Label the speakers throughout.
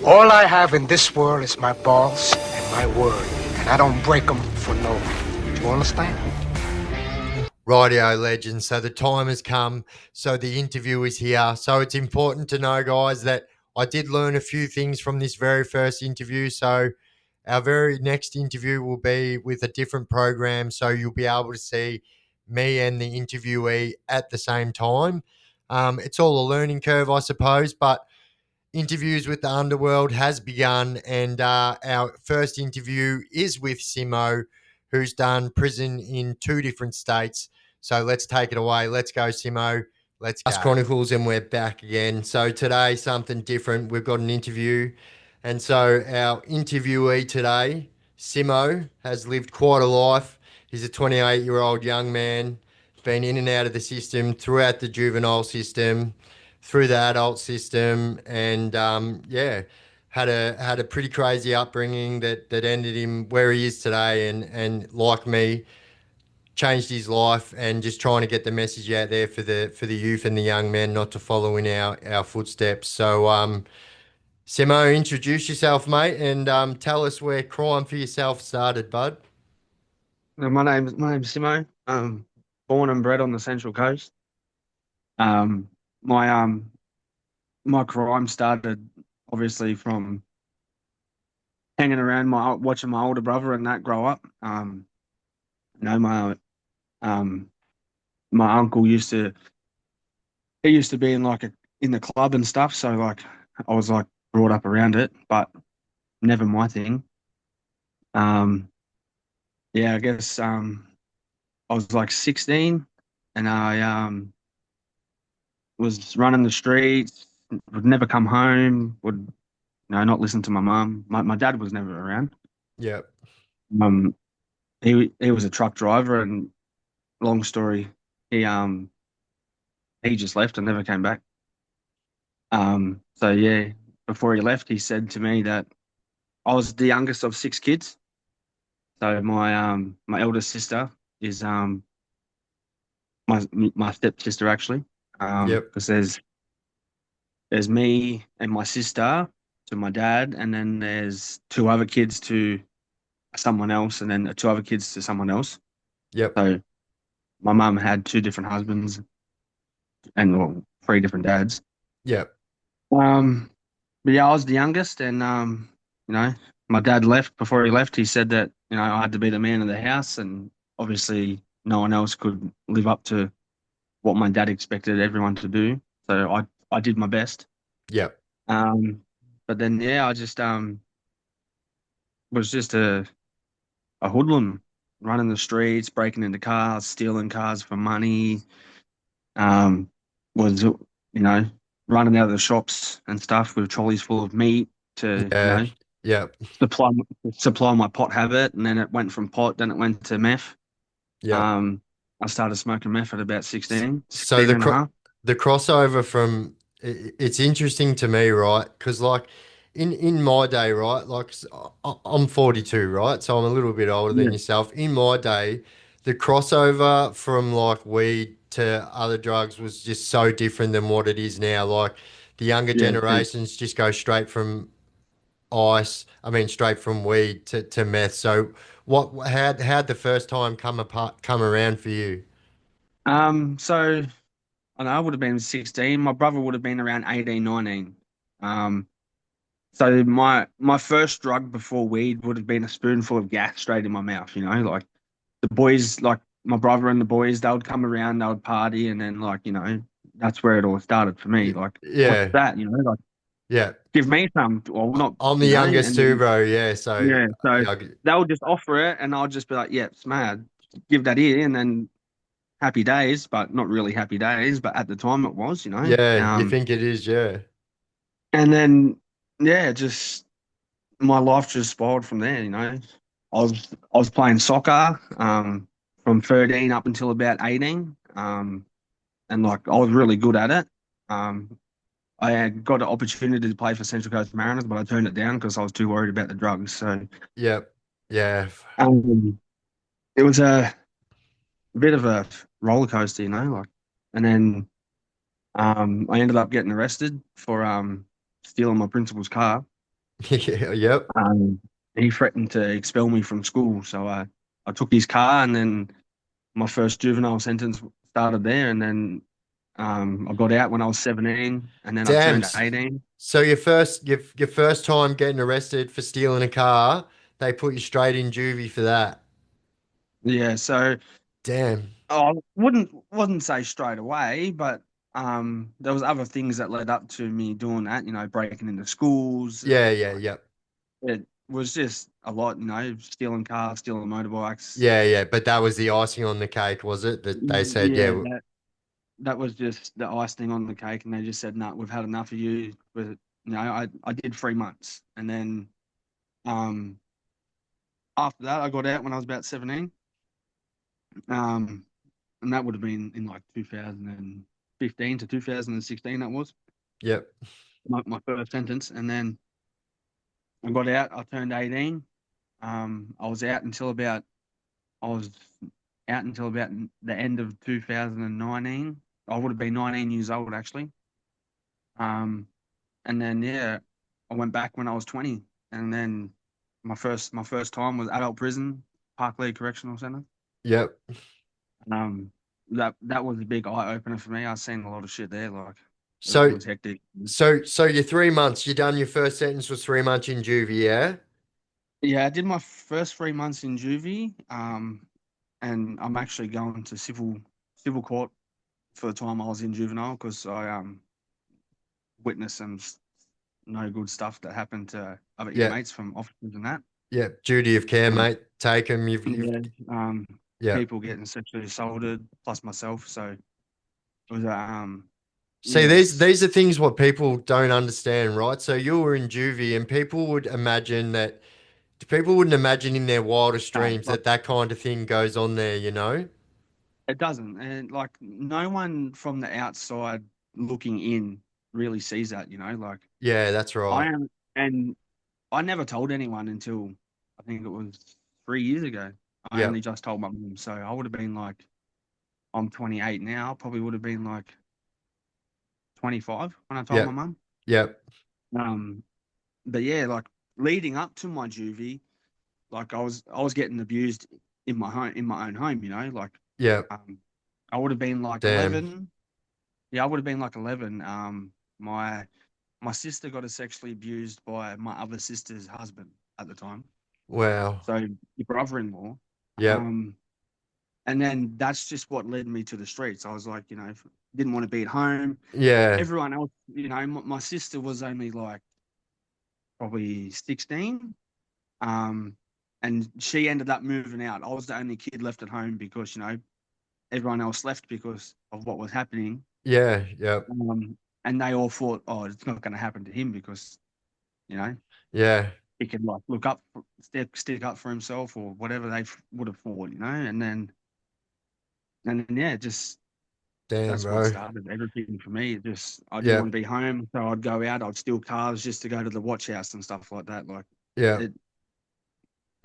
Speaker 1: All I have in this world is my balls and my word, and I don't break them for no one. Do you understand?
Speaker 2: Rightio, legends. So the time has come. So the interview is here. So it's important to know, guys, that I did learn a few things from this very first interview. So our very next interview will be with a different program. So you'll be able to see me and the interviewee at the same time. It's all a learning curve, I suppose, but Interviews with the Underworld has begun, and our first interview is with Simmo, who's done prison in two different states. So let's take it away. Let's go, Simmo. Let's go. Us Chronicles, and we're back again. So today, something different. We've got an interview. And so our interviewee today, Simmo, has lived quite a life. He's a 28-year-old young man, been in and out of the system, throughout the juvenile system, through the adult system, and had a pretty crazy upbringing that ended him where he is today, and like me, changed his life, and just trying to get the message out there for the youth and the young men not to follow in our footsteps. So Simmo, introduce yourself, mate, and tell us where crime for yourself started, bud.
Speaker 3: My name's Simmo. Born and bred on the Central Coast. Um, my my crime started obviously from hanging around watching my older brother and that grow up. You know, um my uncle used to be in the club and stuff, so like I was like brought up around it, but never my thing. Um, yeah, I guess I was like 16 and I was running the streets, would never come home, would not listen to my mum. My dad was never around.
Speaker 2: Yeah.
Speaker 3: Um, he was a truck driver, and long story, he he just left and never came back. So yeah, before he left, he said to me that I was the youngest of six kids. So my eldest sister is my stepsister actually.
Speaker 2: Yep.
Speaker 3: Because there's me and my sister to my dad, and then there's two other kids to someone else, and then two other kids to someone else.
Speaker 2: Yep.
Speaker 3: So my mum had two different husbands and well, three different dads.
Speaker 2: Yep.
Speaker 3: Um, but yeah, I was the youngest, and you know, my dad left. Before he left, he said that I had to be the man of the house, and obviously no one else could live up to what my dad expected everyone to do. So I did my best.
Speaker 2: Yep.
Speaker 3: Um, but then yeah, I just was just a hoodlum running the streets, breaking into cars, stealing cars for money. Um, was running out of the shops and stuff with trolleys full of meat to
Speaker 2: Yeah. Yep.
Speaker 3: supply supply my pot habit, and then it went from pot, then it went to meth.
Speaker 2: Yep.
Speaker 3: Um, I started smoking meth at about
Speaker 2: So
Speaker 3: 16 and a half.
Speaker 2: the crossover from it's interesting to me, right? Because like in my day, right? Like I'm 42, right? So I'm a little bit older than
Speaker 3: Yeah,
Speaker 2: yourself. In my day, the crossover from like weed to other drugs was just so different than what it is now. Like the younger
Speaker 3: yeah.
Speaker 2: generations just go straight from straight from weed to meth. So how'd the first time come around for you?
Speaker 3: So I know I would have been 16. My brother would have been around 18, 19. Um, so my first drug before weed would have been a spoonful of gas straight in my mouth, like the boys, like my brother and the boys, they would come around, they would party, and then that's where it all started for me. Like, what's
Speaker 2: Yeah.
Speaker 3: that? Like
Speaker 2: Yeah.
Speaker 3: give me some, or not,
Speaker 2: I'm the youngest
Speaker 3: and
Speaker 2: too,
Speaker 3: then
Speaker 2: bro. Yeah, so
Speaker 3: yeah, so
Speaker 2: yeah,
Speaker 3: they'll just offer it, and I'll just be like, yeah, it's mad, give that here, and then happy days, but not really happy days, but at the time it was.
Speaker 2: yeah. You think it is? Yeah,
Speaker 3: And then yeah, just my life just spiraled from there. I was playing soccer from 13 up until about 18, and like I was really good at it. Um, I had got an opportunity to play for Central Coast Mariners, but I turned it down because I was too worried about the drugs. So
Speaker 2: yeah, yeah,
Speaker 3: um, it was a bit of a roller coaster, like. And then I ended up getting arrested for stealing my principal's car.
Speaker 2: Yeah, yep.
Speaker 3: Um, he threatened to expel me from school, so I took his car, and then my first juvenile sentence started there, and then I got out when I was 17, and then I
Speaker 2: Damn.
Speaker 3: turned 18.
Speaker 2: So your first time getting arrested for stealing a car, they put you straight in juvie for that.
Speaker 3: Yeah, so
Speaker 2: Damn.
Speaker 3: I wouldn't say straight away, but there was other things that led up to me doing that. Breaking into schools,
Speaker 2: Yeah,
Speaker 3: and
Speaker 2: yeah,
Speaker 3: like
Speaker 2: yep.
Speaker 3: it was just a lot. Stealing cars, stealing motorbikes.
Speaker 2: Yeah, yeah. But that was the icing on the cake, was it? That they said, yeah,
Speaker 3: Yeah, that was just the icing on the cake, and they just said, "No, we've had enough of you." But I did 3 months, and then um after that, I got out when I was about 17. Um, and that would have been in like 2015 to 2016. That was
Speaker 2: yep,
Speaker 3: my first sentence, and then I got out. I turned 18. I was out until about I was out until about the end of 2019. I would have been 19 years old actually. Um, and then yeah, I went back when I was 20, and then my first time was adult prison, Parkleigh Correctional Centre.
Speaker 2: yep.
Speaker 3: Um, that was a big eye opener for me. I've seen a lot of shit there. Like it
Speaker 2: So
Speaker 3: was hectic.
Speaker 2: so your 3 months, you done your first sentence was 3 months in juvie, yeah?
Speaker 3: Yeah, I did my first 3 months in juvie. And I'm actually going to civil court for the time I was in juvenile because I witnessed some no good stuff that happened to other
Speaker 2: Yeah,
Speaker 3: inmates from officers and that.
Speaker 2: yeah. Duty of care,
Speaker 3: Um,
Speaker 2: mate. Take them. You've
Speaker 3: yeah,
Speaker 2: yeah.
Speaker 3: people getting sexually assaulted, plus myself. So it was
Speaker 2: See,
Speaker 3: yeah,
Speaker 2: these are things what people don't understand, right? So you were in juvie, and people wouldn't imagine in their wildest
Speaker 3: no,
Speaker 2: dreams
Speaker 3: like
Speaker 2: that that kind of thing goes on there, you know?
Speaker 3: it doesn't, and like no one from the outside looking in really sees that. Like
Speaker 2: Yeah, that's
Speaker 3: I
Speaker 2: right.
Speaker 3: am, and I never told anyone until I think it was 3 years ago. I only
Speaker 2: Yep,
Speaker 3: just told my mum, so I would have been like, I'm 28 now. Probably would have been like 25 when I told my
Speaker 2: yep,
Speaker 3: mum.
Speaker 2: yep,
Speaker 3: Um, but yeah, like leading up to my juvie, like I was getting abused in my own home. Like
Speaker 2: yep.
Speaker 3: um, I would have been like
Speaker 2: Damn.
Speaker 3: 11. Yeah, I would have been like 11. My my sister got sexually abused by my other sister's husband at the time,
Speaker 2: Wow.
Speaker 3: so your brother-in-law.
Speaker 2: Yep.
Speaker 3: Um, and then that's just what led me to the streets. I was like, didn't want to be at home.
Speaker 2: Yeah.
Speaker 3: Everyone else, my sister was only like probably 16. Um, and she ended up moving out. I was the only kid left at home because, everyone else left because of what was happening.
Speaker 2: Yeah. Yep.
Speaker 3: And they all thought, oh, it's not going to happen to him because, you know,
Speaker 2: Yeah.
Speaker 3: he can like look up, stick up for himself or whatever they would have thought, and then yeah, just
Speaker 2: Damn,
Speaker 3: that's what
Speaker 2: bro.
Speaker 3: started everything for me. I didn't want
Speaker 2: Yep.
Speaker 3: to be home, so I'd go out. I'd steal cars just to go to the watch house and stuff like that. Like
Speaker 2: Yep.
Speaker 3: it,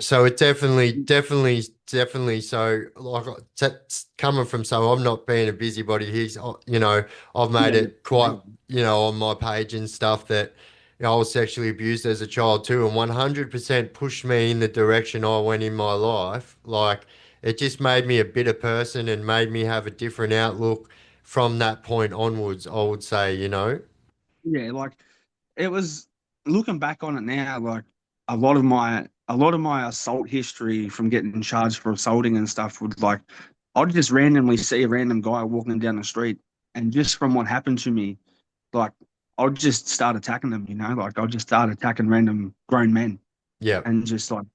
Speaker 2: So it definitely. So like that's coming from. So I'm not being a busybody. I've made
Speaker 3: yeah,
Speaker 2: it quite, on my page and stuff that I was sexually abused as a child too, and 100% pushed me in the direction I went in my life. Like it just made me a better person and made me have a different outlook from that point onwards. I would say.
Speaker 3: yeah, like it was looking back on it now, like a lot of my assault history from getting charged for assaulting and stuff would like I'd just randomly see a random guy walking down the street, and just from what happened to me, like I'd just start attacking them, like I'd just start attacking random grown men
Speaker 2: Yep.
Speaker 3: and just like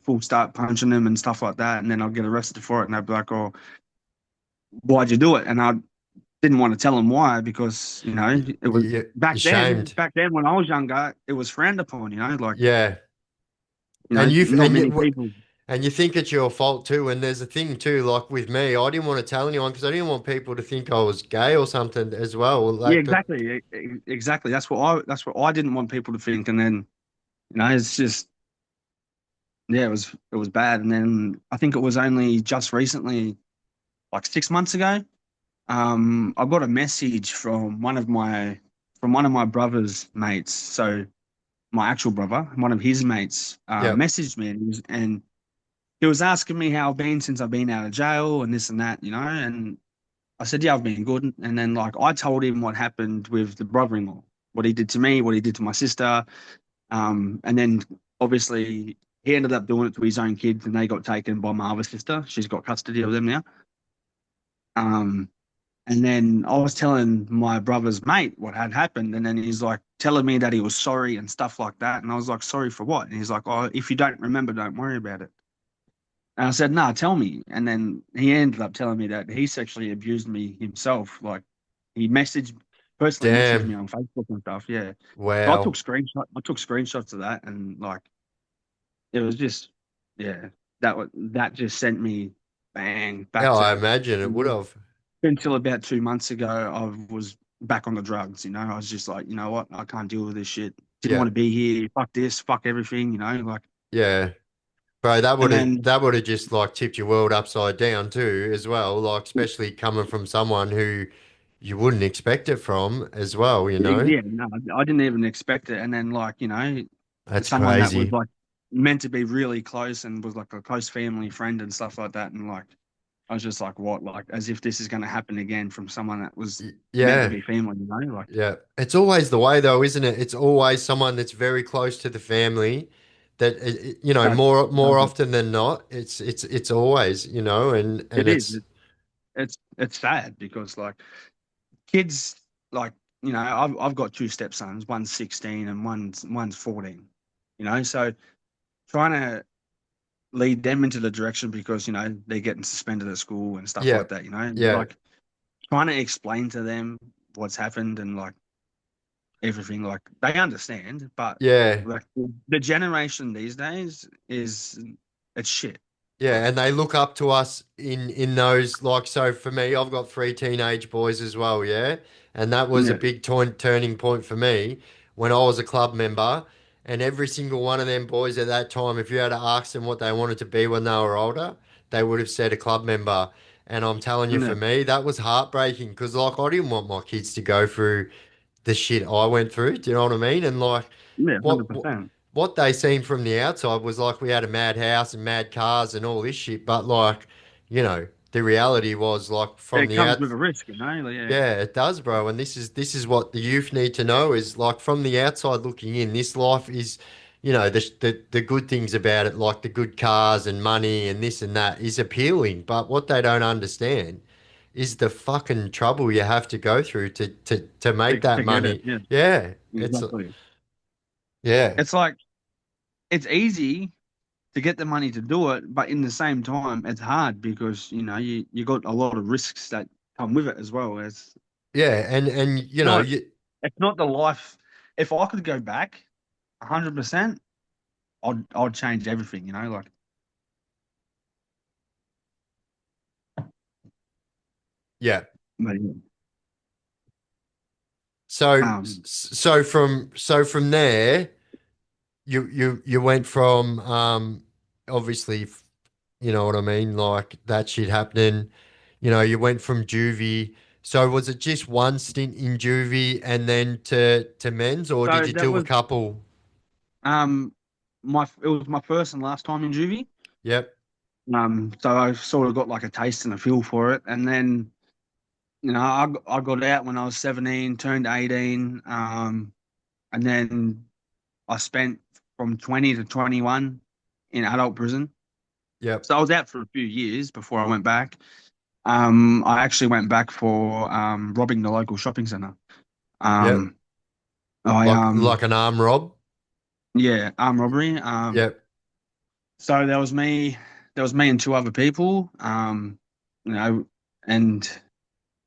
Speaker 3: full start punching them and stuff like that, and then I'd get arrested for it, and they'd be like, "Oh, why'd you do it?" And I didn't want to tell them why because it was
Speaker 2: You're shamed.
Speaker 3: back then when I was younger, it was frowned upon. Like
Speaker 2: Yeah. And
Speaker 3: not many people.
Speaker 2: you think it's your fault too. And there's a thing too, like with me, I didn't want to tell anyone because I didn't want people to think I was gay or something as well.
Speaker 3: Yeah,
Speaker 2: Like,
Speaker 3: exactly, exactly. That's what I didn't want people to think. And then it's just yeah, it was bad. And then I think it was only just recently, like 6 months ago, I got a message from one of my brother's mates. So my actual brother, one of his mates,
Speaker 2: Yep.
Speaker 3: messaged me, and he was asking me how I've been since I've been out of jail and this and that, and I said, yeah, I've been good. And then like I told him what happened with the brother-in-law, what he did to me, what he did to my sister. And then obviously he ended up doing it to his own kids, and they got taken by my other sister. She's got custody of them now. Um, and then I was telling my brother's mate what had happened, and then he's like telling me that he was sorry and stuff like that. And I was like, sorry for what? And he's like, oh, if you don't remember, don't worry about it. And I said, nah, tell me. And then he ended up telling me that he sexually abused me himself. Like he personally messaged me
Speaker 2: Damn.
Speaker 3: on Facebook and stuff. Yeah. So
Speaker 2: Wow.
Speaker 3: I took screenshots of that, and like it was just, yeah, that just sent me bang
Speaker 2: Yeah,
Speaker 3: back
Speaker 2: I
Speaker 3: to
Speaker 2: imagine it would have.
Speaker 3: until about 2 months ago. I was back on the drugs. I was just like, you know what, I can't deal with this shit. Didn't
Speaker 2: Yeah.
Speaker 3: want to be here. Fuck this. Fuck everything. Like,
Speaker 2: Yeah. Bro, that would
Speaker 3: and
Speaker 2: have
Speaker 3: then
Speaker 2: that would have just like tipped your world upside down too, as well. Like especially coming from someone who you wouldn't expect it from as well, you know?
Speaker 3: yeah, no, I didn't even expect it. And then like,
Speaker 2: That's
Speaker 3: someone that was
Speaker 2: crazy.
Speaker 3: like meant to be really close and was like a close family friend and stuff like that. And like, I was just like, what? Like, as if this is going to happen again from someone that was meant to
Speaker 2: Yeah.
Speaker 3: be family, Like,
Speaker 2: Yeah. It's always the way though, isn't it? It's always someone that's very close to the family that
Speaker 3: that
Speaker 2: more
Speaker 3: does it.
Speaker 2: often than not, it's always, and
Speaker 3: It is.
Speaker 2: it's
Speaker 3: It's sad because like kids, like, I've got two stepsons, one's 16 and one's 14, so trying to lead them into the direction because, they're getting suspended at school and stuff
Speaker 2: yeah.
Speaker 3: like that,
Speaker 2: Yeah.
Speaker 3: like trying to explain to them what's happened and like everything, like they understand, but
Speaker 2: Yeah.
Speaker 3: like the generation these days is it's shit.
Speaker 2: Yeah,
Speaker 3: Like,
Speaker 2: and they look up to us in those like so for me, I've got three teenage boys as well, yeah. And that was a
Speaker 3: yeah,
Speaker 2: big turning point for me when I was a club member. And every single one of them boys at that time, if you had to ask them what they wanted to be when they were older, they would have said a club member. And I'm telling you,
Speaker 3: yeah,
Speaker 2: for me, that was heartbreaking because like I didn't want my kids to go through the shit I went through. Do you know what I mean? And like
Speaker 3: yeah,
Speaker 2: what what
Speaker 3: 100%.
Speaker 2: what they seen from the outside was like we had a mad house and mad cars and all this shit. But like, the reality was like from
Speaker 3: It
Speaker 2: the
Speaker 3: comes
Speaker 2: out.
Speaker 3: with a risk, like, yeah,
Speaker 2: Yeah, it does, bro. And this is what the youth need to know is like from the outside looking in, this life is, the good things about it, like the good cars and money and this and that is appealing. But what they don't understand is the fucking trouble you have to go through to make that
Speaker 3: to get it,
Speaker 2: money.
Speaker 3: yeah,
Speaker 2: Yeah,
Speaker 3: exactly.
Speaker 2: yeah,
Speaker 3: It's like it's easy to get the money to do it, but in the same time, it's hard because you got a lot of risks that come with it as well.
Speaker 2: yeah, and
Speaker 3: Not it's not the life. If I could go back 100%, I'd change everything. Like,
Speaker 2: yeah.
Speaker 3: but, yeah.
Speaker 2: So from there, you went from obviously, you know what I mean, like that shit happening. You went from juvie. So was it just one stint in juvie and then to men's, or did
Speaker 3: So
Speaker 2: you
Speaker 3: that
Speaker 2: do a
Speaker 3: was
Speaker 2: couple?
Speaker 3: um it was my first and last time in juvie.
Speaker 2: Yep,
Speaker 3: So I sort of got like a taste and a feel for it, and then I got out when I was 17, turned 18, and then I spent from 20 to 21 in adult prison.
Speaker 2: yep,
Speaker 3: So I was out for a few years before I went back. I actually went back for robbing the local shopping center.
Speaker 2: yep.
Speaker 3: Um, I
Speaker 2: Like an arm rob.
Speaker 3: Yeah, armed robbery.
Speaker 2: Yep,
Speaker 3: So there was me and two other people. You know, and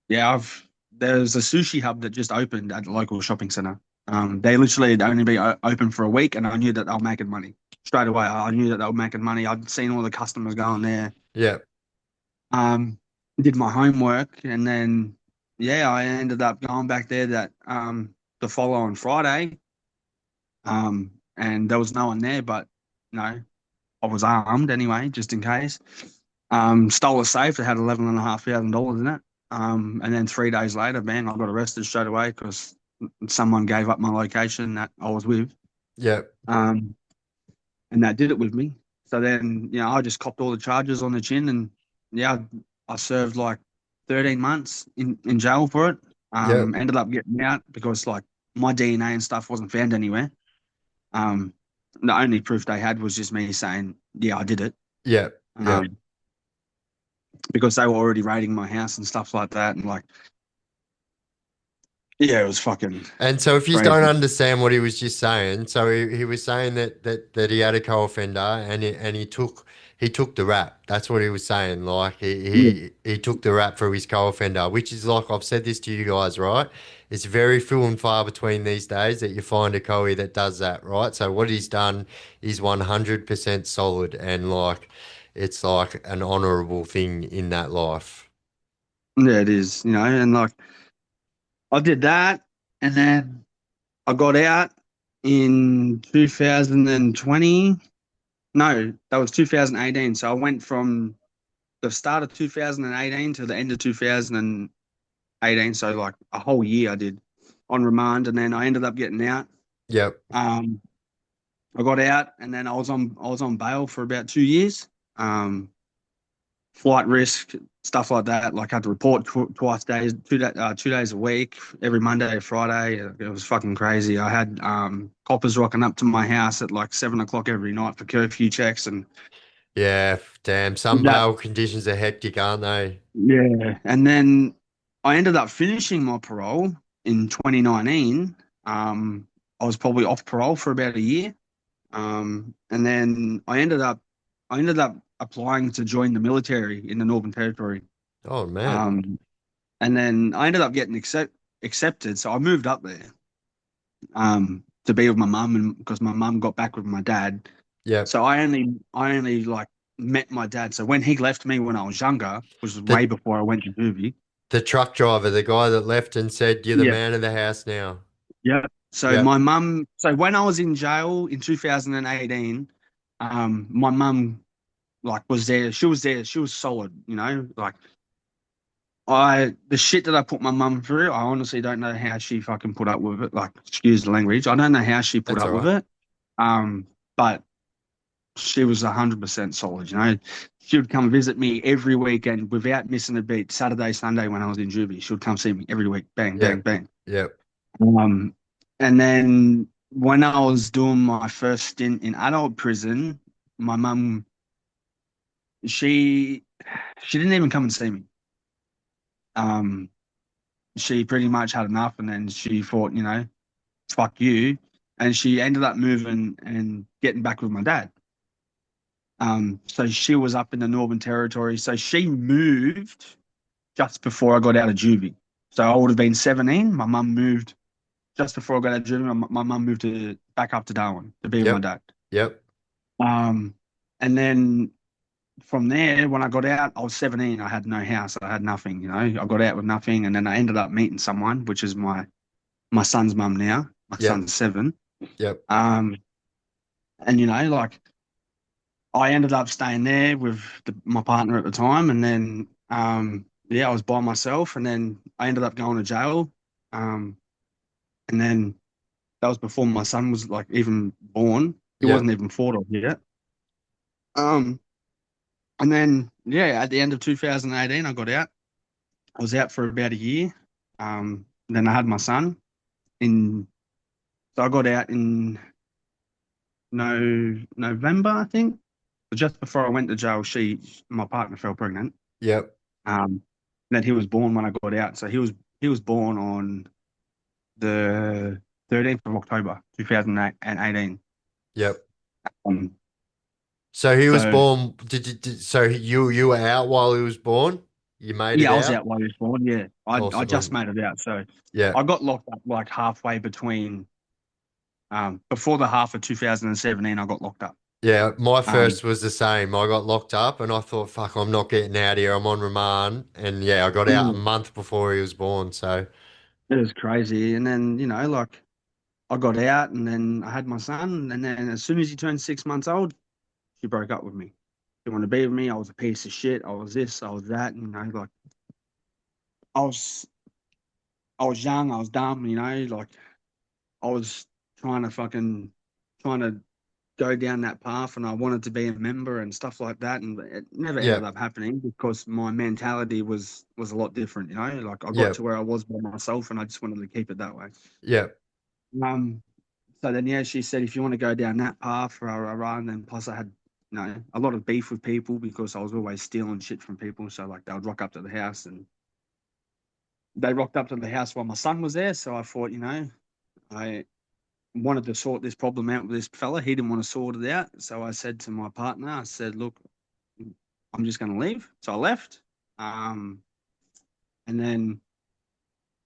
Speaker 3: yeah, there's a sushi hub that just opened at the local shopping center. They literally had only been open for a week, and I knew that they were making money straight away. I knew that they were making money. I'd seen all the customers going there.
Speaker 2: yep,
Speaker 3: Um, did my homework, and then yeah, I ended up going back there that the following Friday. And there was no one there, but I was armed anyway, just in case. Stole a safe that had $11,500 in it. And then 3 days later, man, I got arrested straight away because someone gave up my location that I was with.
Speaker 2: Yep.
Speaker 3: Um, and that did it with me. So then, I just copped all the charges on the chin, and yeah, I served like 13 months in jail for it.
Speaker 2: Yep.
Speaker 3: Ended up getting out because like my DNA and stuff wasn't found anywhere. Um, the only proof they had was just me saying, yeah, I did it.
Speaker 2: Yep. Yep.
Speaker 3: Um, because they were already raiding my house and stuff like that, and like, yeah, it was fucking
Speaker 2: And so, if you don't
Speaker 3: crazy.
Speaker 2: understand what he was just saying, so he was saying that he had a co-offender and he took the rap. That's what he was saying. Like
Speaker 3: Yeah,
Speaker 2: he took the rap for his co-offender, which is like I've said this to you guys, right? It's very few and far between these days that you find a coie that does that, right? So what he's done is 100% solid, and like it's like an honourable thing in that life.
Speaker 3: yeah, it is, and like I did that, and then I got out in 2020. No, that was 2018. So I went from the start of 2018 to the end of 2018. So like a whole year I did on remand, and then I ended up getting out.
Speaker 2: Yep.
Speaker 3: Um, I got out, and then I was on bail for about 2 years. Um, Flight risk, stuff like that. Like I had to report twice days, 2 days a week, every Monday, Friday. It was fucking crazy. I had coppers rocking up to my house at like 7 o'clock every night for curfew checks, and
Speaker 2: Yeah. Damn. Some
Speaker 3: that.
Speaker 2: bail conditions are hectic, aren't they?
Speaker 3: Yeah, and then I ended up finishing my parole in 2019. I was probably off parole for about a year. And then I ended up applying to join the military in the Northern Territory.
Speaker 2: Oh man.
Speaker 3: Um, and then I ended up getting accepted. So I moved up there to be with my mum, and because my mum got back with my dad.
Speaker 2: Yep.
Speaker 3: So I only like met my dad. So when he left me when I was younger, which was way
Speaker 2: The
Speaker 3: before I went to juvie.
Speaker 2: the truck driver, the guy that left and said, "You're the
Speaker 3: Yeah.
Speaker 2: man of the house now."
Speaker 3: Yeah. So
Speaker 2: Yep.
Speaker 3: my mum, so when I was in jail in 2018, my mum like was there. She was there. She was solid, like the shit that I put my mum through, I honestly don't know how she fucking put up with it. Like, excuse the language. I don't know how she put
Speaker 2: That's
Speaker 3: up
Speaker 2: all
Speaker 3: with
Speaker 2: right.
Speaker 3: it. But she was 100% solid, She would come visit me every weekend without missing a beat. Saturday, Sunday when I was in juvie, she would come see me every week. Bang, bang,
Speaker 2: Yep.
Speaker 3: bang.
Speaker 2: Yep.
Speaker 3: Um, and then when I was doing my first stint in adult prison, my mum, she she didn't even come and see me. Um, she pretty much had enough, and then she thought, fuck you, and she ended up moving and getting back with my dad. So she was up in the Northern Territory. So she moved just before I got out of juvie. So I would have been 17. My mum moved just before I got out of juvie. My mum moved back up to Darwin to be with my
Speaker 2: Yep.
Speaker 3: dad.
Speaker 2: Yep.
Speaker 3: Um, and then from there, when I got out, I was 17. I had no house. I had nothing. I got out with nothing, and then I ended up meeting someone, which is my son's mum now. My
Speaker 2: Yep.
Speaker 3: son's 7.
Speaker 2: Yep.
Speaker 3: Um, and like I ended up staying there with my partner at the time, and then yeah, I was by myself, and then I ended up going to jail. Um, and then that was before my son was like even born. He wasn't
Speaker 2: Yep.
Speaker 3: even thought of yet. Um, and then yeah, at the end of 2018, I got out. I was out for about a year. Then I had my son in. So I got out in November, I think. But just before I went to jail, my partner fell pregnant.
Speaker 2: Yep.
Speaker 3: Um, then he was born when I got out. So he was born on the 13th of October, 2018.
Speaker 2: Yep.
Speaker 3: Um,
Speaker 2: So he was
Speaker 3: so
Speaker 2: born. So you were out while he was born? You made it
Speaker 3: yeah, I was
Speaker 2: out?
Speaker 3: out while he was born. Yeah, I just
Speaker 2: Awesome.
Speaker 3: made it out. So
Speaker 2: Yeah.
Speaker 3: I got locked up like halfway between before the half of 2017. I got locked up.
Speaker 2: Yeah. My
Speaker 3: Um,
Speaker 2: first was the same. I got locked up and I thought, fuck, I'm not getting out here. I'm on remand. And yeah, I got out a
Speaker 3: mm,
Speaker 2: month before he was born. So
Speaker 3: it was crazy. And then like I got out, and then I had my son, and then as soon as he turned 6 months old, she broke up with me. She wanted to be with me. I was a piece of shit. I was this, I was that, like I was I was young, I was dumb, like I was trying to fucking trying to go down that path, and I wanted to be a member and stuff like that, and it never
Speaker 2: Yeah.
Speaker 3: ended up happening because my mentality was a lot different. Like I got
Speaker 2: Yeah.
Speaker 3: to where I was by myself, and I just wanted to keep it that way.
Speaker 2: Yeah.
Speaker 3: So then, yeah, she said, if you want to go down that path, rah, rah, rah. And then plus I had, a lot of beef with people because I was always stealing shit from people. So like they would rock up to the house, and they rocked up to the house while my son was there. So I thought, I wanted to sort this problem out with this fella. He didn't want to sort it out. So I said to my partner, I said, look, I'm just going to leave. So I left. And then,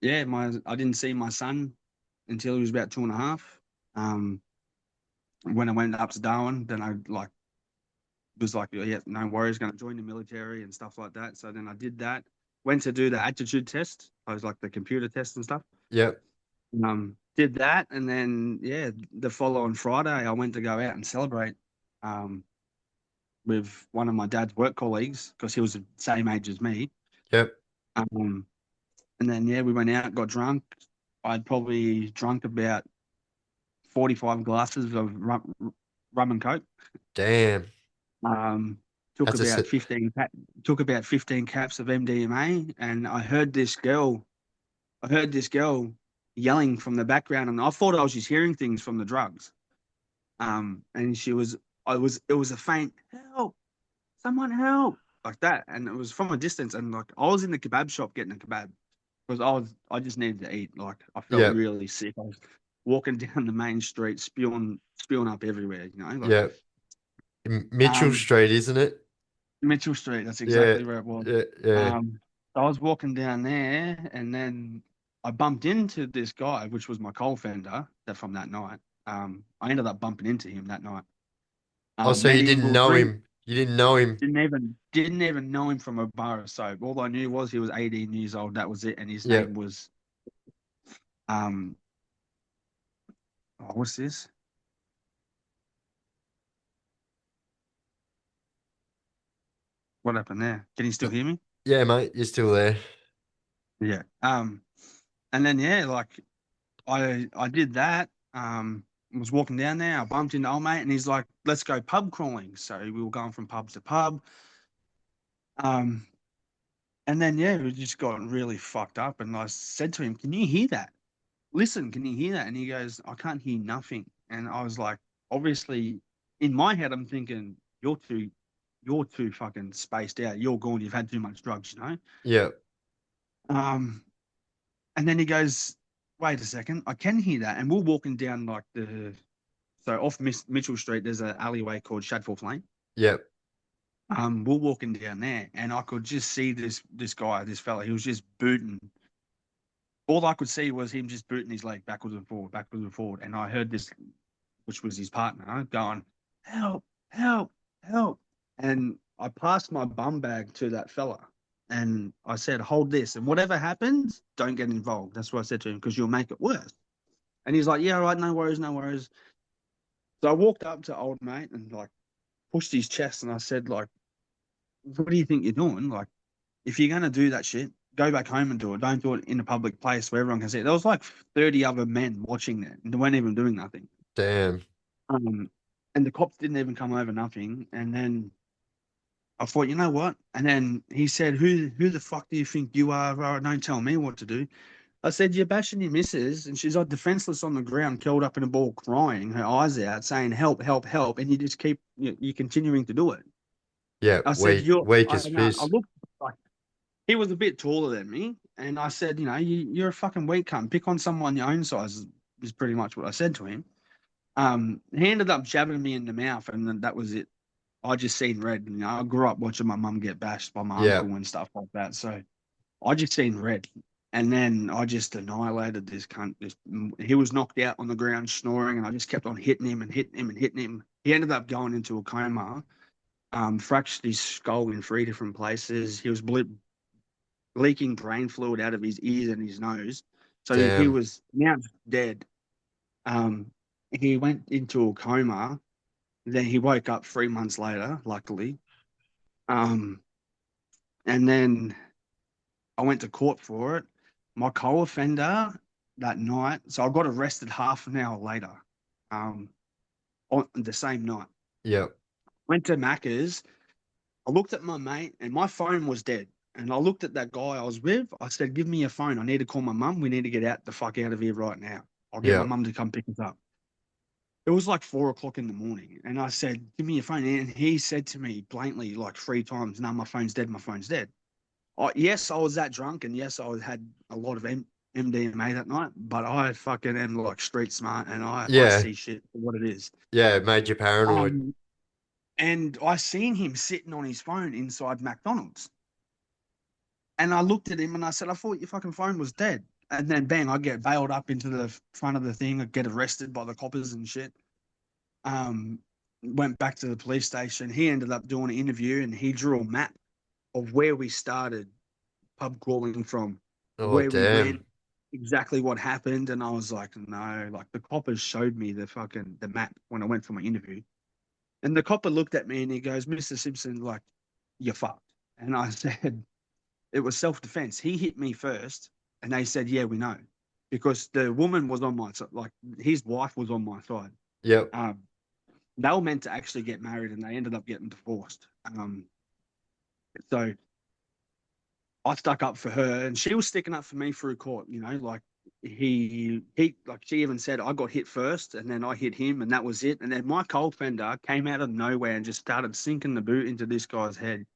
Speaker 3: yeah, I didn't see my son until he was about 2.5. When I went up to Darwin, then I was like, yeah, no worries, going to join the military and stuff like that. So then I did that. Went to do the aptitude test. I was like the computer test and stuff.
Speaker 2: Yeah.
Speaker 3: Did that, and then yeah, the following Friday I went to go out and celebrate with one of my dad's work colleagues because he was the same age as me.
Speaker 2: Yep.
Speaker 3: And then yeah, we went out, got drunk. I'd probably drunk about 45 glasses of rum and coke.
Speaker 2: Damn.
Speaker 3: Took
Speaker 2: That's a
Speaker 3: about 15 caps of MDMA, and I heard this girl yelling from the background, and I thought I was just hearing things from the drugs. And it was a faint help, someone help, like that, and it was from a distance, and like I was in the kebab shop getting a kebab because I just needed to eat. Like I felt
Speaker 2: Yep.
Speaker 3: really sick. I was walking down the main street, spewing up everywhere. Like
Speaker 2: Yep. Mitchell
Speaker 3: um,
Speaker 2: Street, isn't it?
Speaker 3: Mitchell Street. That's
Speaker 2: Yeah.
Speaker 3: exactly where it was.
Speaker 2: Yeah. Yeah.
Speaker 3: I was walking down there, and then I bumped into this guy, which was my coal fender that from that night. I ended up bumping into him that night.
Speaker 2: Oh, so
Speaker 3: Met
Speaker 2: you
Speaker 3: him. We
Speaker 2: didn't
Speaker 3: were
Speaker 2: know
Speaker 3: drink.
Speaker 2: him. You didn't know him.
Speaker 3: Didn't even know him from a bar of soap. All I knew was he was 18 years old. That was it. And his
Speaker 2: Yep.
Speaker 3: name was um. Oh, what's this? What happened there? Can you still hear me?
Speaker 2: Yeah, mate. You're still there.
Speaker 3: Yeah. And then yeah, like I did that. Was walking down there. I bumped into old mate, and he's like, "Let's go pub crawling." So we were going from pub to pub. Um, and then yeah, we just got really fucked up. And I said to him, "Can you hear that? Listen, can you hear that?" And he goes, "I can't hear nothing." And I was like, obviously, in my head, I'm thinking, you're too fucking spaced out. You're gone. You've had too much drugs.
Speaker 2: Yep.
Speaker 3: Um, and then he goes, "Wait a second, I can hear that." And we're walking down like off Mitchell Street. There's an alleyway called Shadforth Lane.
Speaker 2: Yep.
Speaker 3: We're walking down there, and I could just see this guy, this fella. He was just booting. All I could see was him just booting his leg backwards and forward, backwards and forward. And I heard this, which was his partner, going, "Help, help, help." And I passed my bum bag to that fella. And I said, "Hold this. And whatever happens, don't get involved." That's what I said to him, because you'll make it worse. And he's like, "Yeah, all right, no worries, no worries." So I walked up to old mate and like pushed his chest, and I said, like, "What do you think you're doing? Like, if you're going to do that shit, go back home and do it. Don't do it in a public place where everyone can see it." There was like 30 other men watching it, and they weren't even doing nothing.
Speaker 2: Damn.
Speaker 3: And the cops didn't even come over, nothing. And then I thought, you know what? And then he said, who the fuck do you think you are? Don't tell me what to do. I said, "You're bashing your missus, and she's like defenseless on the ground, curled up in a ball, crying, her eyes out, saying, 'Help, help, help.' And you just keep, you're continuing to do it."
Speaker 2: Yeah.
Speaker 3: I said,
Speaker 2: Weak. Weak as
Speaker 3: I
Speaker 2: piss.
Speaker 3: looked like he was a bit taller than me. And I said, "You're a fucking weak cunt. Pick on someone your own size," is pretty much what I said to him. He ended up jabbing me in the mouth, and then that was it. I just seen red. I grew up watching my mum get bashed by my
Speaker 2: Yeah.
Speaker 3: uncle and stuff like that. So I just seen red. And then I just annihilated this cunt. He was knocked out on the ground snoring, and I just kept on hitting him and hitting him and hitting him. He ended up going into a coma, fractured his skull in 3 different places. He was leaking brain fluid out of his ears and his nose. So he
Speaker 2: Damn.
Speaker 3: was now dead. He went into a coma. Then he woke up 3 months later, luckily. And then I went to court for it. My co-offender that night, so I got arrested half an hour later. on the same night.
Speaker 2: Yep.
Speaker 3: Went to Macca's. I looked at my mate, and my phone was dead. And I looked at that guy I was with. I said, "Give me your phone. I need to call my mum. We need to get out the fuck out of here right now. I'll get my
Speaker 2: Yep.
Speaker 3: mum to come pick us up." It was like 4 o'clock in the morning, and I said, "Give me your phone." And he said to me blatantly, like 3 times, "No, my phone's dead. My phone's dead." Yes, I was that drunk, and yes, had a lot of MDMA that night, but I fucking am like street smart, and I
Speaker 2: Yeah.
Speaker 3: see shit for what it is.
Speaker 2: Yeah. It made you paranoid.
Speaker 3: And I seen him sitting on his phone inside McDonald's. And I looked at him and I said, "I thought your fucking phone was dead." And then bang, I get bailed up into the front of the thing. I get arrested by the coppers and shit. Um, Went back to the police station. He ended up doing an interview and he drew a map of where we started pub crawling from,
Speaker 2: Oh,
Speaker 3: where we went,
Speaker 2: damn.
Speaker 3: exactly what happened. And I was like, no, like the coppers showed me the map when I went for my interview. And the copper looked at me and he goes, "Mr. Simpson, like, you're fucked." And I said, "It was self-defense. He hit me first." And they said, "Yeah, we know." Because the woman was on my side, like his wife was on my side.
Speaker 2: Yep.
Speaker 3: Um, they were meant to actually get married and they ended up getting divorced. So I stuck up for her and she was sticking up for me through court, like like she even said, "I got hit first and then I hit him and that was it." And then my cold fender came out of nowhere and just started sinking the boot into this guy's head,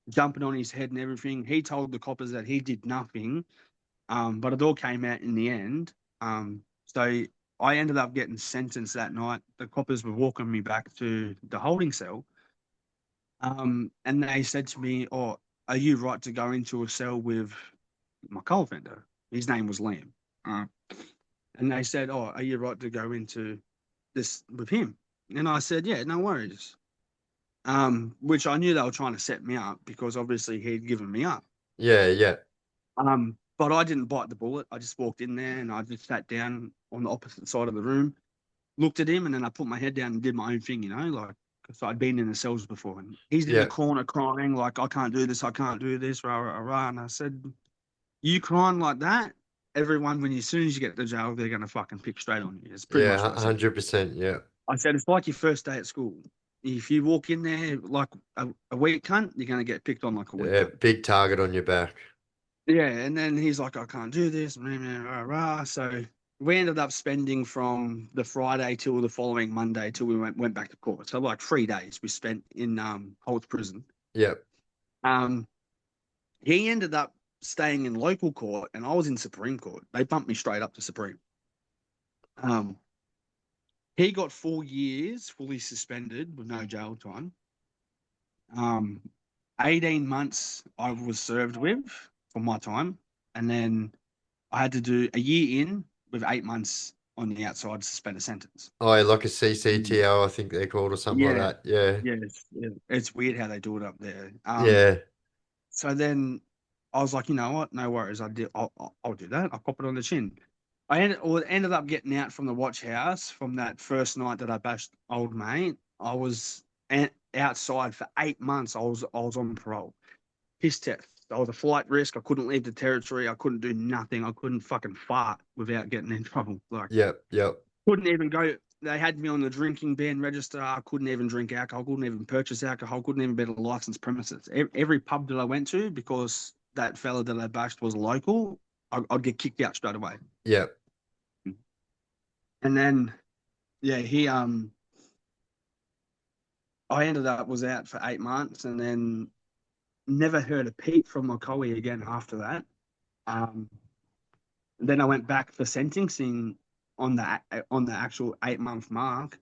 Speaker 3: jumping on his head and everything. He told the coppers that he did nothing, but it all came out in the end. So I ended up getting sentenced that night. The coppers were walking me back to the holding cell. And they said to me, "Oh, are you right to go into a cell with my co-offender?" His name was Liam. Uh, and they said, "Oh, are you right to go into this with him?" And I said, "Yeah, no worries." Which I knew they were trying to set me up because obviously he'd given me up.
Speaker 2: Yeah. Yeah.
Speaker 3: But I didn't bite the bullet. I just walked in there and I just sat down on the opposite side of the room, looked at him, and then I put my head down and did my own thing, like, because I'd been in the cells before. And he's in the
Speaker 2: Yeah.
Speaker 3: corner crying, like, "I can't do this, I can't do this, rah, rah, rah." And I said, "You crying like that? Everyone, as soon as you get to jail, they're going to fucking pick straight on you." It's pretty much
Speaker 2: Yeah.
Speaker 3: what I said to him.
Speaker 2: 100%. Yeah.
Speaker 3: I said, "It's like your first day at school. If you walk in there like a weak cunt, you're going to get picked on like a weak
Speaker 2: Yeah.
Speaker 3: cunt."
Speaker 2: Big target on your back.
Speaker 3: Yeah, and then he's like, "I can't do this." Rah, rah, rah. So we ended up spending from the Friday till the following Monday till we went back to court. So like 3 days we spent in Holt's prison.
Speaker 2: Yep.
Speaker 3: Um, he ended up staying in local court, and I was in Supreme Court. They bumped me straight up to Supreme. Um, he got 4 years fully suspended with no jail time. 18 months I was served with for my time, and then I had to do a year in with 8 months on the outside to suspend a sentence.
Speaker 2: Oh, yeah, like a CCTO, I think they're called, or something like
Speaker 3: Yeah,
Speaker 2: that. Yeah.
Speaker 3: yeah, it's weird how they do it up there.
Speaker 2: Yeah.
Speaker 3: So then I was like, you know what? No worries. I'll do that. I'll cop it on the chin. Ended up getting out from the watch house from that first night that I bashed old mate. I was outside for 8 months. I was on parole. Piss test. I was a flight risk. I couldn't leave the territory. I couldn't do nothing. I couldn't fucking fart without getting in trouble. Like,
Speaker 2: Yep. Yep.
Speaker 3: couldn't even go. They had me on the drinking ban register. I couldn't even drink alcohol. Couldn't even purchase alcohol. Couldn't even be a licensed premises. Every pub that I went to, because that fella that I bashed was local, I'd get kicked out straight away.
Speaker 2: Yep.
Speaker 3: And then, yeah, I ended up was out for 8 months, and then never heard a peep from my colleague again after that. Then I went back for sentencing on the actual 8 month mark.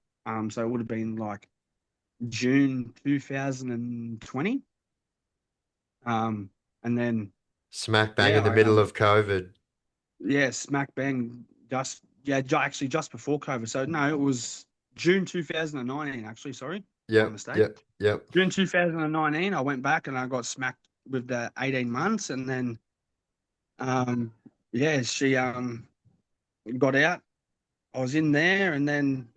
Speaker 3: So it would have been like June 2020. And then
Speaker 2: Smack bang
Speaker 3: yeah,
Speaker 2: in the middle of COVID.
Speaker 3: smack bang actually just before COVID. So no, it was June 2019. Actually, sorry, my
Speaker 2: Yep.
Speaker 3: mistake.
Speaker 2: Yep. Yep.
Speaker 3: June 2019, I went back and I got smacked with the 18 months, and then she got out. I was in there, and then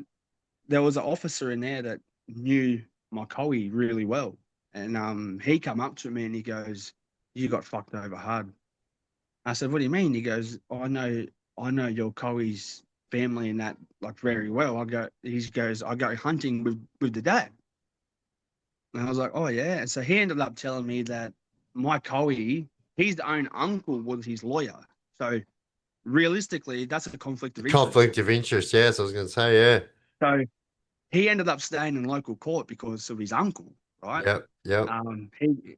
Speaker 3: there was an officer in there that knew my Cowie really well. And he come up to me and he goes, "You got fucked over hard." I said, "What do you mean?" He goes, "I know your Cowie's family and that like very well. He goes, I go hunting with the dad. And I was like, oh yeah. And so he ended up telling me that my Cowie, his own uncle was his lawyer. So realistically, that's a conflict of interest.
Speaker 2: Conflict of interest, yes, I was going to say, yeah.
Speaker 3: So he ended up staying in local court because of his uncle, right?
Speaker 2: Yep, yep.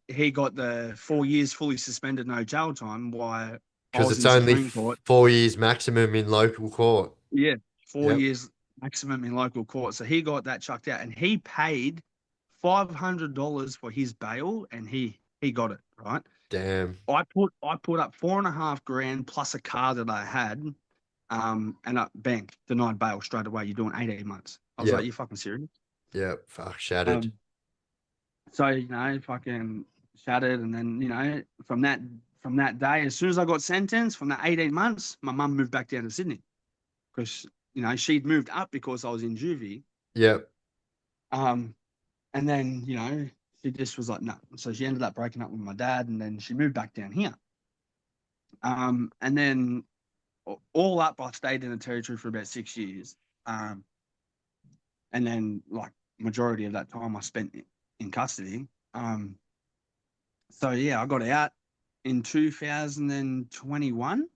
Speaker 3: He got the 4 years fully suspended, no jail time, while I
Speaker 2: Because
Speaker 3: was
Speaker 2: it's
Speaker 3: in
Speaker 2: only
Speaker 3: Supreme Court.
Speaker 2: 4 years maximum in local court.
Speaker 3: Yeah, 4
Speaker 2: Yep.
Speaker 3: years maximum in local court. So he got that chucked out, and he paid $500 for his bail, and he got it, right.
Speaker 2: Damn.
Speaker 3: I put up $4.5 grand plus a car that I had, and bang, denied bail straight away. You're doing 18 months. I was
Speaker 2: Yep.
Speaker 3: like, you fucking serious?
Speaker 2: Yep. Fuck, shattered.
Speaker 3: So fucking shattered, and then from that day, as soon as I got sentenced, from that 18 months, my mum moved back down to Sydney because she'd moved up because I was in juvie.
Speaker 2: Yep.
Speaker 3: And then she just was like, no. So she ended up breaking up with my dad, and then she moved back down here. And then all up, I stayed in the territory for about 6 years. And then like majority of that time I spent in custody. So yeah, I got out in 2021.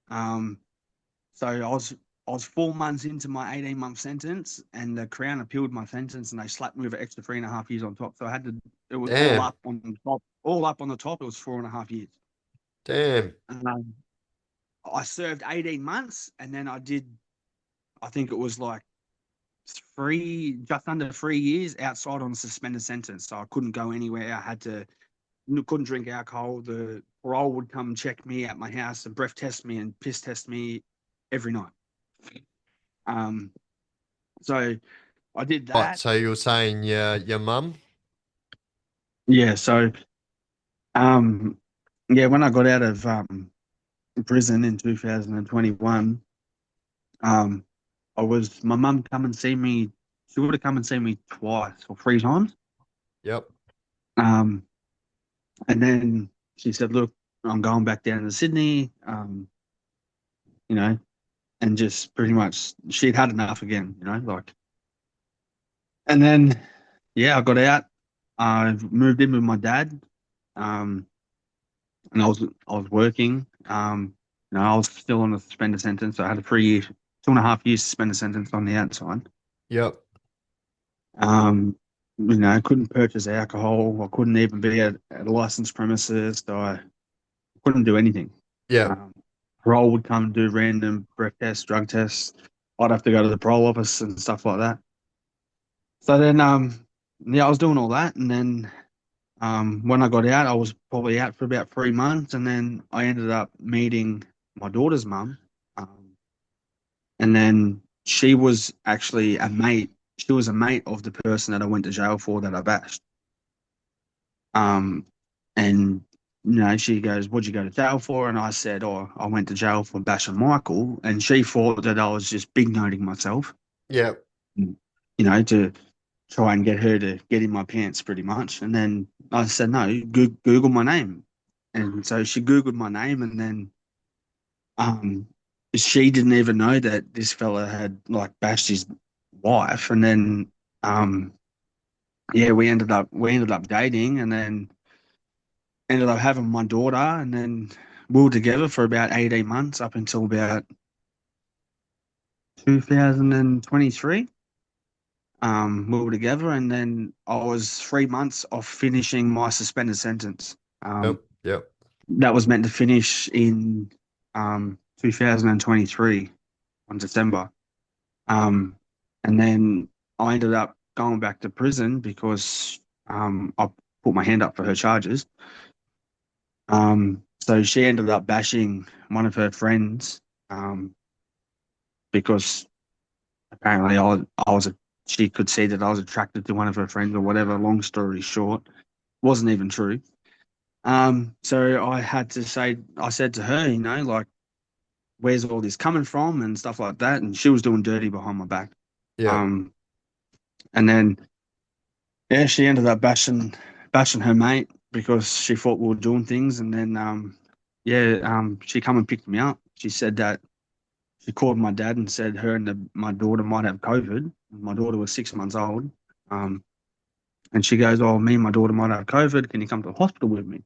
Speaker 3: So I was 4 months into my 18-month sentence, and the Crown appealed my sentence, and they slapped me with an extra 3.5 years on top. So I had to. It was
Speaker 2: Damn.
Speaker 3: all up on the top. All up on the top. It was 4.5 years.
Speaker 2: Damn.
Speaker 3: I served 18 months, and then I did. I think it was like just under 3 years outside on a suspended sentence. So I couldn't go anywhere. Couldn't drink alcohol. The parole would come check me at my house and breath test me and piss test me every night. So I did that.
Speaker 2: What, so you were saying your mum?
Speaker 3: Yeah. So, yeah, when I got out of prison in 2021, my mum come and see me. She would have come and seen me twice or 3 times.
Speaker 2: Yep.
Speaker 3: And then she said, "Look, I'm going back down to Sydney." And just pretty much she'd had enough again, And then, yeah, I got out. I moved in with my dad, and I was working. I was still on a suspended sentence. So I had a 3 year, 2.5 years suspended sentence on the outside.
Speaker 2: Yep.
Speaker 3: I couldn't purchase alcohol. I couldn't even be at a licensed premises. So I couldn't do anything.
Speaker 2: Yep.
Speaker 3: Parole would come and do random breath tests, drug tests. I'd have to go to the parole office and stuff like that. So then, I was doing all that, and then when I got out, I was probably out for about 3 months, and then I ended up meeting my daughter's mum, and then she was actually a mate. She was a mate of the person that I went to jail for that I bashed. And she goes, "What'd you go to jail for?" And I said, "Oh, I went to jail for bashing Michael," and she thought that I was just big noting myself.
Speaker 2: Yep.
Speaker 3: To try and get her to get in my pants pretty much. And then I said, no, Google my name. And so she Googled my name, and then she didn't even know that this fella had like bashed his wife. And then we ended up dating, and then ended up having my daughter, and then we were together for about 18 months up until about 2023. We were together, and then I was 3 months off finishing my suspended sentence.
Speaker 2: Yep.
Speaker 3: That was meant to finish in 2023 on December. And then I ended up going back to prison because I put my hand up for her charges. So she ended up bashing one of her friends because apparently she could see that I was attracted to one of her friends or whatever. Long story short, wasn't even true. So I said to her, like, where's all this coming from and stuff like that. And she was doing dirty behind my back.
Speaker 2: Yeah.
Speaker 3: And then, she ended up bashing her mate because she thought we were doing things. And then, she come and picked me up. She said that she called my dad and said her and my daughter might have COVID. My daughter was 6 months old. And she goes, "Oh, me and my daughter might have COVID. Can you come to the hospital with me?"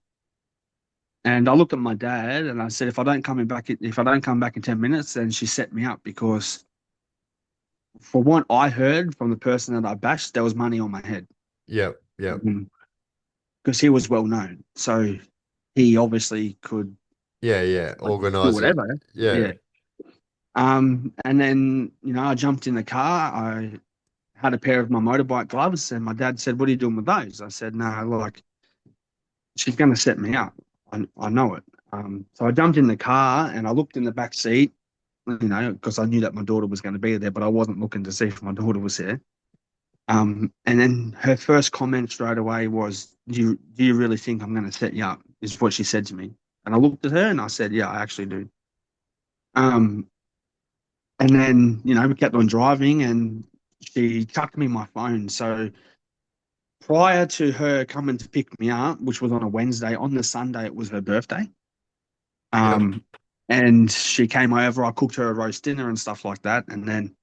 Speaker 3: And I looked at my dad and I said, if I don't come back in 10 minutes, then she set me up because for what I heard from the person that I bashed, there was money on my head.
Speaker 2: Yep. Yep.
Speaker 3: Because he was well known. So he obviously could
Speaker 2: Yeah. Yeah.
Speaker 3: like, do
Speaker 2: Organize it.
Speaker 3: whatever.
Speaker 2: Yeah.
Speaker 3: Yeah. And then, I jumped in the car. I had a pair of my motorbike gloves, and my dad said, "What are you doing with those?" I said, "No, like, she's going to set me up. I know it." So I jumped in the car and I looked in the back seat, because I knew that my daughter was going to be there, but I wasn't looking to see if my daughter was there. And then her first comment straight away was, "Do you really think I'm going to set you up?" Is what she said to me. And I looked at her and I said, "Yeah, I actually do." Um, and then, we kept on driving and she chucked me my phone. So prior to her coming to pick me up, which was on a Wednesday, on the Sunday, it was her birthday.
Speaker 2: Yep.
Speaker 3: And she came over. I cooked her a roast dinner and stuff like that. And then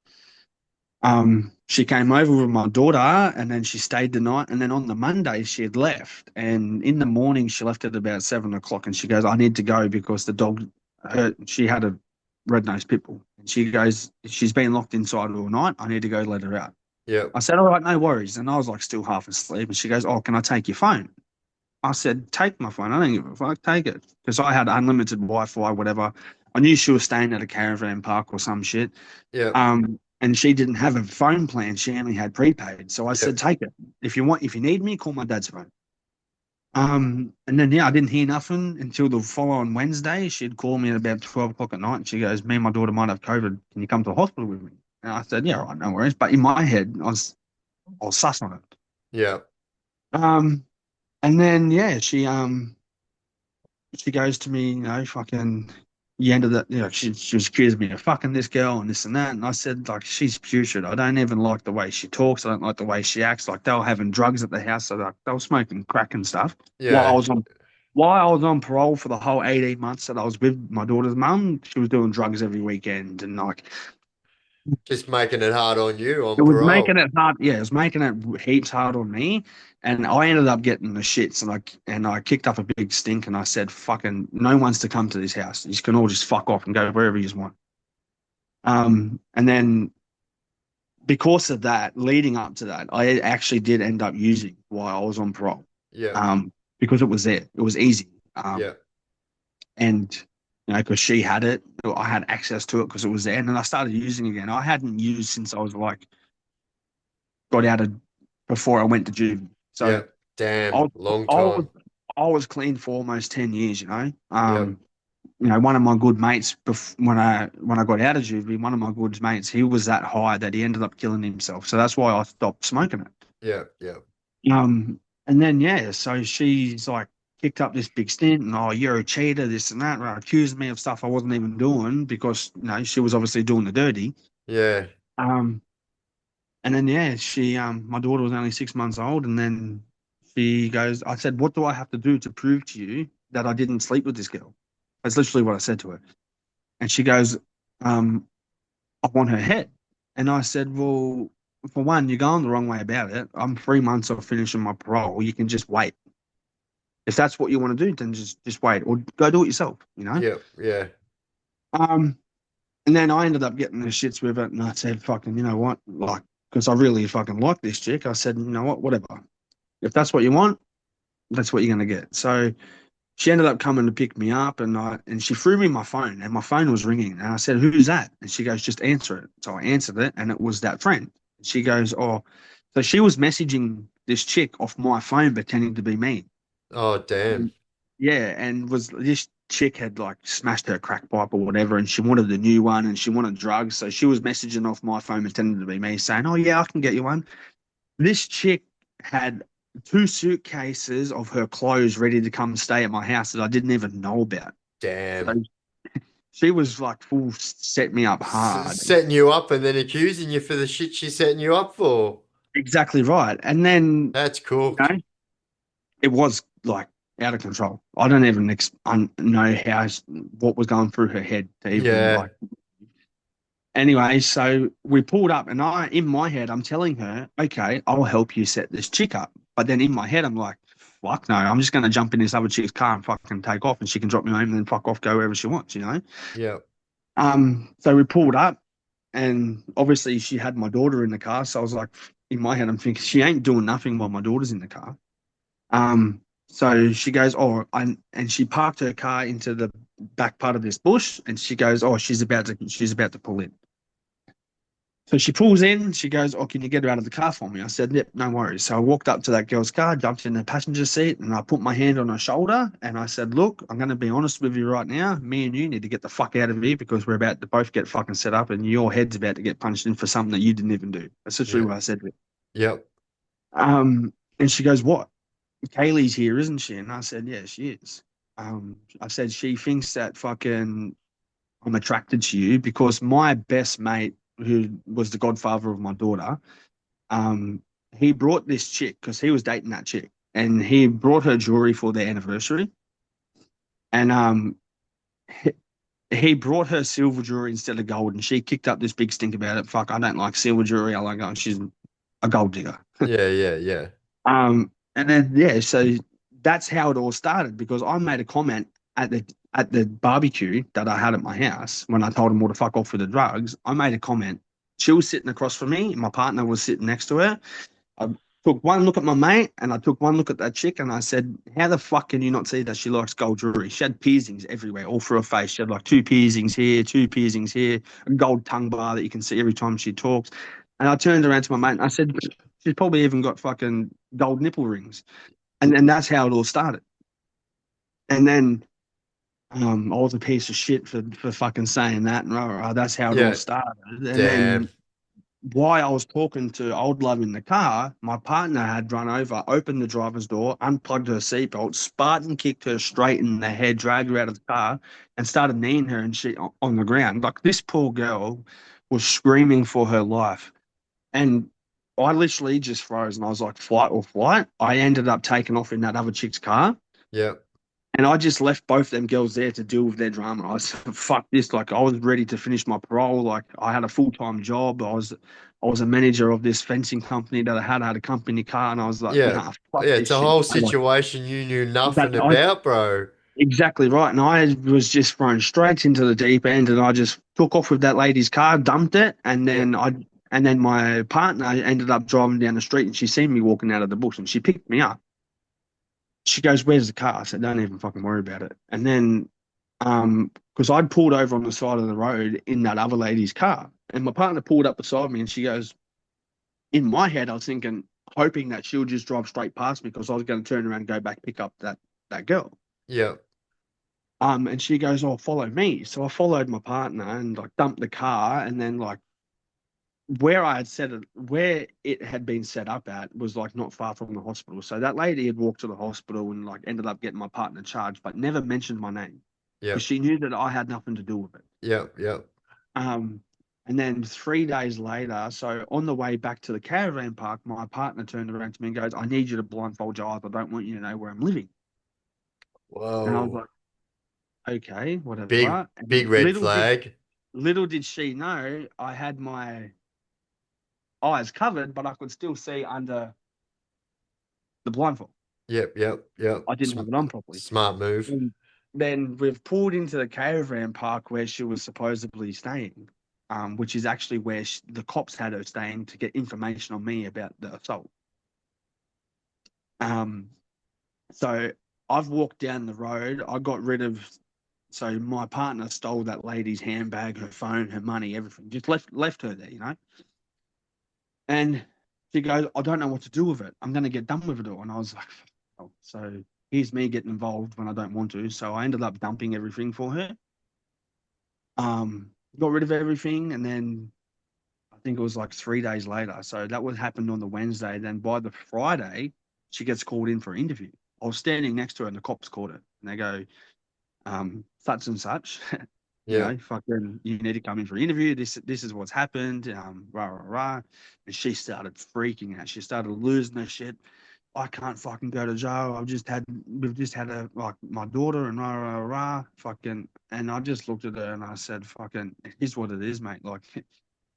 Speaker 3: she came over with my daughter and then she stayed the night. And then on the Monday, she had left. And in the morning, she left at about 7 o'clock. And she goes, "I need to go because the dog she had a red-nosed pit bull. And she goes, she's been locked inside all night. I need to go let her out."
Speaker 2: Yep.
Speaker 3: I said, "All right, no worries." And I was like still half asleep. And she goes, "Oh, can I take your phone?" I said, "Take my phone. I don't give a fuck. Take it." Because I had unlimited Wi-Fi, whatever. I knew she was staying at a caravan park or some shit.
Speaker 2: Yep.
Speaker 3: And she didn't have a phone plan. She only had prepaid. So I said,
Speaker 2: Yep.
Speaker 3: "Take it. If you need me, call my dad's phone." And then I didn't hear nothing until the following Wednesday. She'd call me at about 12 o'clock at night and she goes, "Me and my daughter might have COVID. Can you come to the hospital with me?" And I said, "Yeah, all right, no worries." But in my head, I was sus on it.
Speaker 2: Yep.
Speaker 3: Um, and then yeah, she goes to me, fucking, you ended up, she was accusing me of fucking this girl and this and that. And I said, like, she's putrid. I don't even like the way she talks. I don't like the way she acts. Like, they were having drugs at the house. So they were smoking crack and stuff. While I
Speaker 2: Yeah.
Speaker 3: was on, parole for the whole 18 months that I was with my daughter's mum, she was doing drugs every weekend. And like,
Speaker 2: Just making it hard on you
Speaker 3: it
Speaker 2: on
Speaker 3: was making
Speaker 2: parole.
Speaker 3: it hard. Yeah, it was making it heaps hard on me, and I ended up getting the shits. And I kicked up a big stink, and I said, "Fucking, no one's to come to this house. You can all just fuck off and go wherever you want." And then because of that, leading up to that, I actually did end up using while I was on parole,
Speaker 2: Yep.
Speaker 3: um, because it was there. It was easy,
Speaker 2: Yep.
Speaker 3: and because she had it, I had access to it because it was there, and then I started using again. I hadn't used since I was like got out of before I went to juvie. So
Speaker 2: Yep.
Speaker 3: I
Speaker 2: Damn.
Speaker 3: was,
Speaker 2: Long
Speaker 3: I was,
Speaker 2: time.
Speaker 3: I was clean for almost 10 years,
Speaker 2: Yep.
Speaker 3: One of my good mates, when I got out of juvie, one of my good mates, he was that high that he ended up killing himself. So that's why I stopped smoking it.
Speaker 2: Yep. Yep.
Speaker 3: And then, yeah, so she's like kicked up this big stint and, "Oh, you're a cheater," this and that, and accused me of stuff I wasn't even doing because, she was obviously doing the dirty.
Speaker 2: Yeah.
Speaker 3: Um, And then yeah, my daughter was only 6 months old, and then she goes, I said, "What do I have to do to prove to you that I didn't sleep with this girl?" That's literally what I said to her. And she goes, um, "I want her head." And I said, "Well, for one, you're going the wrong way about it. I'm 3 months off finishing my parole. You can just wait. If that's what you want to do, then just wait or go do it yourself."
Speaker 2: Yep. Yeah.
Speaker 3: Um, and then I ended up getting the shits with it, and I said, "Fucking, you know what? Like, because I really fucking like this chick." I said, "You know what? Whatever. If that's what you want, that's what you're going to get." So she ended up coming to pick me up, and she threw me my phone, and my phone was ringing. And I said, "Who's that?" And she goes, "Just answer it." So I answered it, and it was that friend. She goes, "Oh," so she was messaging this chick off my phone, pretending to be me.
Speaker 2: Oh, damn.
Speaker 3: Yeah, and was this chick had like smashed her crack pipe or whatever, and she wanted a new one, and she wanted drugs. So she was messaging off my phone, pretending to be me, saying, "Oh yeah, I can get you one." This chick had two suitcases of her clothes ready to come stay at my house that I didn't even know about. So
Speaker 2: Damn.
Speaker 3: she was like full set me up hard.
Speaker 2: Setting you up and then accusing you for the shit she's setting you up for.
Speaker 3: Exactly right. And then,
Speaker 2: That's
Speaker 3: you know,
Speaker 2: cooked.
Speaker 3: it was like out of control. I don't even know what was going through her head to even
Speaker 2: Yeah.
Speaker 3: like. Anyway, so we pulled up, and in my head, I'm telling her, okay, I'll help you set this chick up. But then in my head, I'm like, fuck no, I'm just going to jump in this other chick's car and fucking take off, and she can drop me home and then fuck off, go wherever she wants, you know?
Speaker 2: Yeah.
Speaker 3: So we pulled up, and obviously she had my daughter in the car. So I was like, in my head, I'm thinking, she ain't doing nothing while my daughter's in the car. So she goes, and she parked her car into the back part of this bush, and she goes, oh, she's about to pull in. So she pulls in, she goes, oh, can you get her out of the car for me? I said, yep, no worries. So I walked up to that girl's car, jumped in the passenger seat, and I put my hand on her shoulder, and I said, look, I'm going to be honest with you right now. Me and you need to get the fuck out of here because we're about to both get fucking set up, and your head's about to get punched in for something that you didn't even do. That's literally
Speaker 2: Yeah.
Speaker 3: what I said to her.
Speaker 2: Yep.
Speaker 3: And she goes, what? Kaylee's here, isn't she? And I said, yeah, she is. I said, she thinks that fucking I'm attracted to you because my best mate, who was the godfather of my daughter, um, he brought this chick because he was dating that chick, and he brought her jewelry for their anniversary, and he, he brought her silver jewelry instead of gold, and she kicked up this big stink about it. Fuck, I don't like silver jewelry. I like gold. She's a gold digger.
Speaker 2: Yeah. Yeah. Yeah.
Speaker 3: And then yeah, so that's how it all started because I made a comment at the barbecue that I had at my house when I told him all to fuck off with the drugs. I made a comment. She was sitting across from me. My partner was sitting next to her. I took one look at my mate and I took one look at that chick and I said, how the fuck can you not see that she likes gold jewelry? She had piercings everywhere, all through her face. She had like two piercings here, a gold tongue bar that you can see every time she talks. And I turned around to my mate and I said, she's probably even got fucking gold nipple rings. And that's how it all started. And then I was a piece of shit for fucking saying that. And that's how it all
Speaker 2: Yeah.
Speaker 3: started. And
Speaker 2: Damn.
Speaker 3: then while I was talking to old love in the car, my partner had run over, opened the driver's door, unplugged her seatbelt, Spartan kicked her straight in the head, dragged her out of the car, and started kneeing her and shit on the ground. Like this poor girl was screaming for her life. And I literally just froze and I was like, flight or flight. I ended up taking off in that other chick's car.
Speaker 2: Yeah.
Speaker 3: And I just left both them girls there to deal with their drama. I was fuck this. Like I was ready to finish my parole. Like I had a full-time job. I was a manager of this fencing company that I had a company car, and I was like,
Speaker 2: Yeah.
Speaker 3: nah, fuck
Speaker 2: Yeah.
Speaker 3: this
Speaker 2: It's a
Speaker 3: shit.
Speaker 2: whole
Speaker 3: I'm like
Speaker 2: situation you knew
Speaker 3: that.
Speaker 2: nothing about, bro.
Speaker 3: Exactly right. And I was just thrown straight into the deep end, and I just took off with that lady's car, dumped it, and
Speaker 2: Yeah.
Speaker 3: then my partner ended up driving down the street, and she seen me walking out of the bush, and she picked me up. She goes, "Where's the car?" I said, "Don't even fucking worry about it." And then, because I'd pulled over on the side of the road in that other lady's car, and my partner pulled up beside me, and she goes, in my head, I was thinking, hoping that she'll just drive straight past me because I was going to turn around and go back pick up that girl.
Speaker 2: Yeah.
Speaker 3: And she goes, "Oh, follow me." So I followed my partner and like dumped the car, and then like where it had been set up at was like not far from the hospital. So that lady had walked to the hospital and like ended up getting my partner charged, but never mentioned my name
Speaker 2: Yeah.
Speaker 3: because she knew that I had nothing to do with it.
Speaker 2: Yeah. Yeah.
Speaker 3: Um, and then 3 days later, so on the way back to the caravan park, my partner turned around to me and goes, "I need you to blindfold your eyes. I don't want you to know where I'm living." And I was
Speaker 2: Whoa.
Speaker 3: like, "Okay,
Speaker 2: Big,
Speaker 3: whatever."
Speaker 2: big
Speaker 3: And
Speaker 2: red flag.
Speaker 3: little did she know I had my eyes covered, but I could still see under the blindfold.
Speaker 2: Yep. Yep. Yep.
Speaker 3: I didn't have it on properly.
Speaker 2: Smart move.
Speaker 3: And then we've pulled into the caravan park where she was supposedly staying, which is actually where the cops had her staying to get information on me about the assault. Um, so I've walked down the road. I got rid of. So my partner stole that lady's handbag, her phone, her money, everything. Just left her there, you know. And she goes, "I don't know what to do with it. I'm going to get done with it all." And I was like, oh. So here's me getting involved when I don't want to. So I ended up dumping everything for her. Got rid of everything. And then I think it was like 3 days later. So that would happen on the Wednesday. Then by the Friday, she gets called in for an interview. I was standing next to her and the cops called her. And they go, such and such.
Speaker 2: Yeah.
Speaker 3: Fucking, you need to come in for an interview. This is what's happened. Rah rah rah. And she started freaking out. She started losing her shit. I can't fucking go to jail. We've just had my daughter and rah, rah, rah, fucking. And I just looked at her and I said, fucking, here's what it is, mate. Like,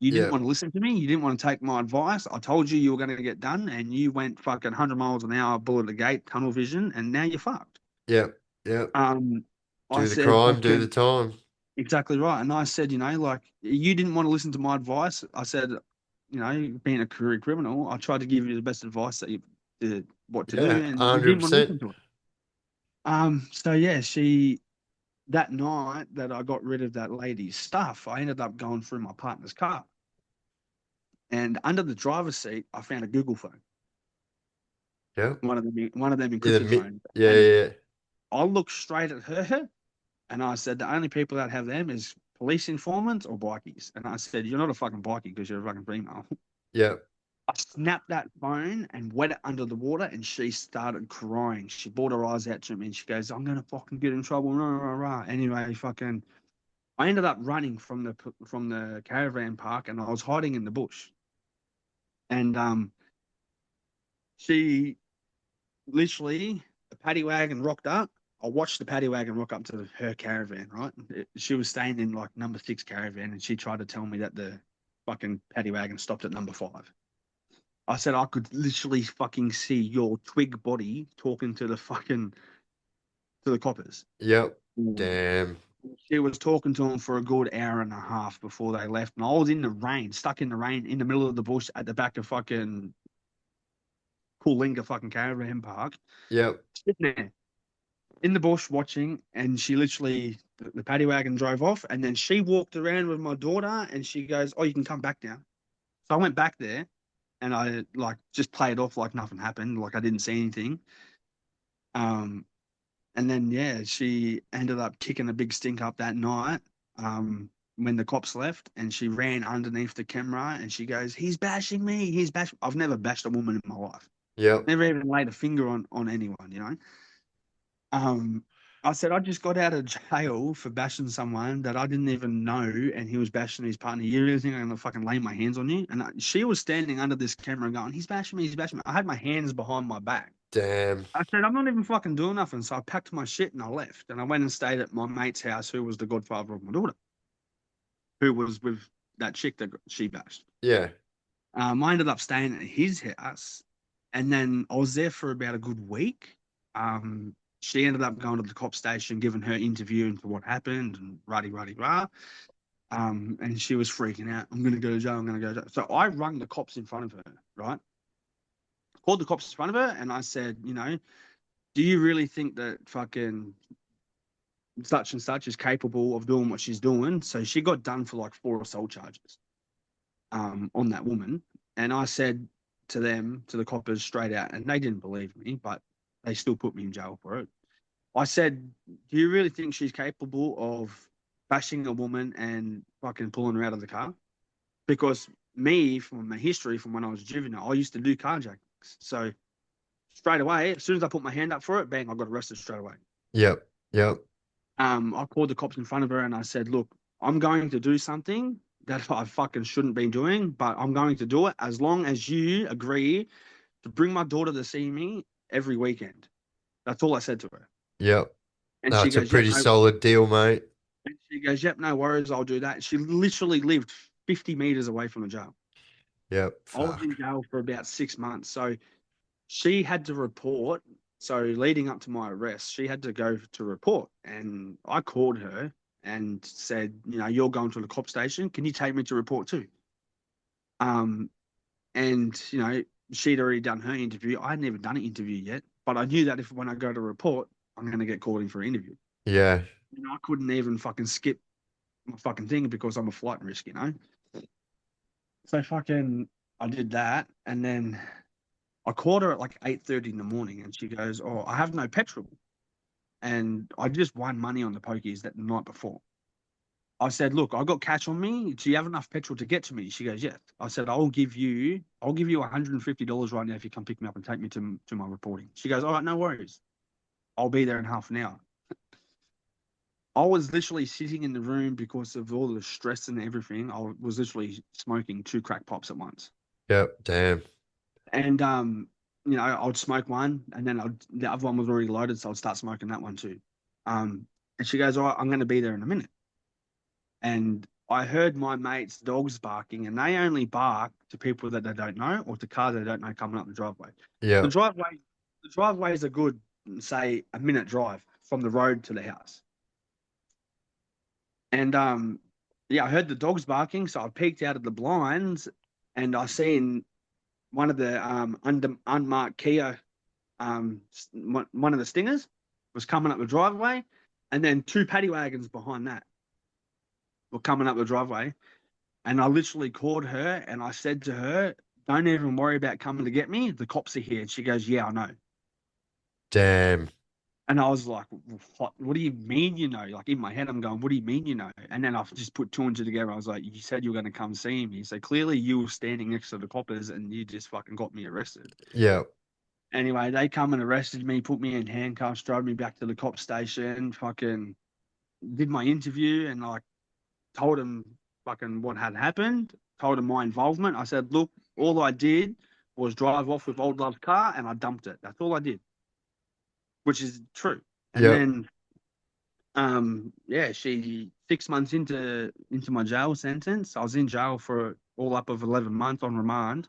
Speaker 3: you didn't
Speaker 2: Yeah.
Speaker 3: want to listen to me. You didn't want to take my advice. I told you were going to get done and you went fucking 100 miles an hour, bullet the gate, tunnel vision, and now you're fucked.
Speaker 2: Yeah. Yeah.
Speaker 3: I
Speaker 2: Do the
Speaker 3: said,
Speaker 2: crime, do the
Speaker 3: fucking,
Speaker 2: time.
Speaker 3: exactly right. And I said, like, you didn't want to listen to my advice. I said, being a career criminal, I tried to give you the best advice what to do,
Speaker 2: Yeah.
Speaker 3: and you didn't want to
Speaker 2: 100%.
Speaker 3: listen to it. So yeah, that night that I got rid of that lady's stuff, I ended up going through my partner's car. And under the driver's seat, I found a Google phone,
Speaker 2: Yeah.
Speaker 3: one of them
Speaker 2: Yeah.
Speaker 3: encrypted phones.
Speaker 2: Yeah.
Speaker 3: And
Speaker 2: Yeah.
Speaker 3: I looked straight at her and I said, the only people that have them is police informants or bikies. And I said, you're not a fucking bikie because you're a fucking female.
Speaker 2: Yeah.
Speaker 3: I snapped that phone and wet it under the water, and she started crying. She bawled her eyes out to me, and she goes, "I'm gonna fucking get in trouble." Rah, rah, rah. Anyway, fucking, I ended up running from the caravan park, and I was hiding in the bush. And she literally, the paddy wagon rocked up. I watched the paddy wagon rock up to her caravan. Right, she was staying in like number 6 caravan, and she tried to tell me that the fucking paddy wagon stopped at number 5. I said I could literally fucking see your twig body talking to the coppers.
Speaker 2: Yep.
Speaker 3: Mm.
Speaker 2: Damn.
Speaker 3: She was talking to them for a good hour and a half before they left, and I was in the rain, stuck in the rain, in the middle of the bush at the back of fucking Coolinga fucking caravan park,
Speaker 2: Yep.
Speaker 3: sitting there in the bush watching. And she literally, the paddy wagon drove off, and then she walked around with my daughter, and she goes, "Oh, you can come back now." So I went back there, and I like just played off like nothing happened, like I didn't see anything. Um, and then yeah, she ended up kicking a big stink up that night. When the cops left, and she ran underneath the camera, and she goes, "He's bashing me. He's bashing." I've never bashed a woman in my life.
Speaker 2: Yep.
Speaker 3: Never even laid a finger on anyone. Um, I said I just got out of jail for bashing someone that I didn't even know, and he was bashing his partner. You really think I'm gonna fucking lay my hands on you? And she was standing under this camera going, "He's bashing me. He's bashing me." I had my hands behind my back.
Speaker 2: Damn.
Speaker 3: I said, I'm not even fucking doing nothing. So I packed my shit and I left. And I went and stayed at my mate's house, who was the godfather of my daughter, who was with that chick that she bashed.
Speaker 2: Yeah.
Speaker 3: I ended up staying at his house. And then I was there for about a good week. She ended up going to the cop station, giving her interview into what happened and rah. And she was freaking out. I'm going to go to jail. I'm going to go to jail. So I rung the cops in front of her, right? Called the cops in front of her and I said, do you really think that fucking such and such is capable of doing what she's doing? So she got done for like 4 assault charges on that woman. And I said to the coppers straight out, and they didn't believe me, but they still put me in jail for it. I said, do you really think she's capable of bashing a woman and fucking pulling her out of the car? Because me, from my history from when I was a juvenile, I used to do carjackings. So straight away, as soon as I put my hand up for it, bang, I got arrested straight away.
Speaker 2: Yep. Yep.
Speaker 3: I called the cops in front of her and I said, look, I'm going to do something that I fucking shouldn't be doing, but I'm going to do it as long as you agree to bring my daughter to see me every weekend. That's all I said to her.
Speaker 2: Yep.
Speaker 3: And she
Speaker 2: That's a
Speaker 3: goes, yep,
Speaker 2: pretty
Speaker 3: no.
Speaker 2: solid deal, mate.
Speaker 3: And she goes, yep, no worries, I'll do that. She literally lived 50 meters away from the jail.
Speaker 2: Yep.
Speaker 3: I was
Speaker 2: Fuck.
Speaker 3: in jail for about 6 months. So she had to report. So leading up to my arrest, she had to go to report. And I called her and said, you're going to the cop station. Can you take me to report too? And she'd already done her interview. I hadn't even done an interview yet, but I knew that when I go to report, I'm going to get called in for an interview.
Speaker 2: Yeah.
Speaker 3: I couldn't even fucking skip my fucking thing because I'm a flight risk. So fucking, I did that. And then I called her at like 8:30 in the morning and she goes, "Oh, I have no petrol." And I just won money on the pokies that the night before. I said, "Look, I got cash on me. Do you have enough petrol to get to me?" She goes, "Yes." I said, I'll give you $150 right now if you come pick me up and take me to my reporting. She goes, "All right, no worries. I'll be there in half an hour." I was literally sitting in the room because of all the stress and everything. I was literally smoking 2 crack pops at once.
Speaker 2: Yep. Damn.
Speaker 3: And I would smoke one, and then the other one was already loaded, so I'd start smoking that one too. And she goes, "All right, I'm going to be there in a minute." And I heard my mate's dogs barking, and they only bark to people that they don't know or to cars they don't know coming up the driveway. The
Speaker 2: Yep.
Speaker 3: driveway, the driveways are good, say a minute drive from the road to the house. And yeah, I heard the dogs barking, so I peeked out of the blinds, and I seen one of the unmarked Kia, one of the Stingers was coming up the driveway, and then two paddy wagons behind that were coming up the driveway. And I literally called her and I said to her, "Don't even worry about coming to get me. The cops are here." And she goes, "Yeah, I know."
Speaker 2: Damn.
Speaker 3: And I was like, what do you mean, you know? Like in my head, I'm going, "What do you mean, you know?" And then I've just put two and two together. I was like, "You said you were going to come see me. So clearly you were standing next to the coppers and you just fucking got me arrested."
Speaker 2: Yep.
Speaker 3: Anyway, they come and arrested me, put me in handcuffs, drove me back to the cop station, fucking did my interview, and like told him fucking what had happened, told him my involvement. I said, "Look, all I did was drive off with old love's car and I dumped it. That's all I did," which is true. And
Speaker 2: Yep.
Speaker 3: then, yeah, she 6 months into my jail sentence. I was in jail for all up of 11 months on remand.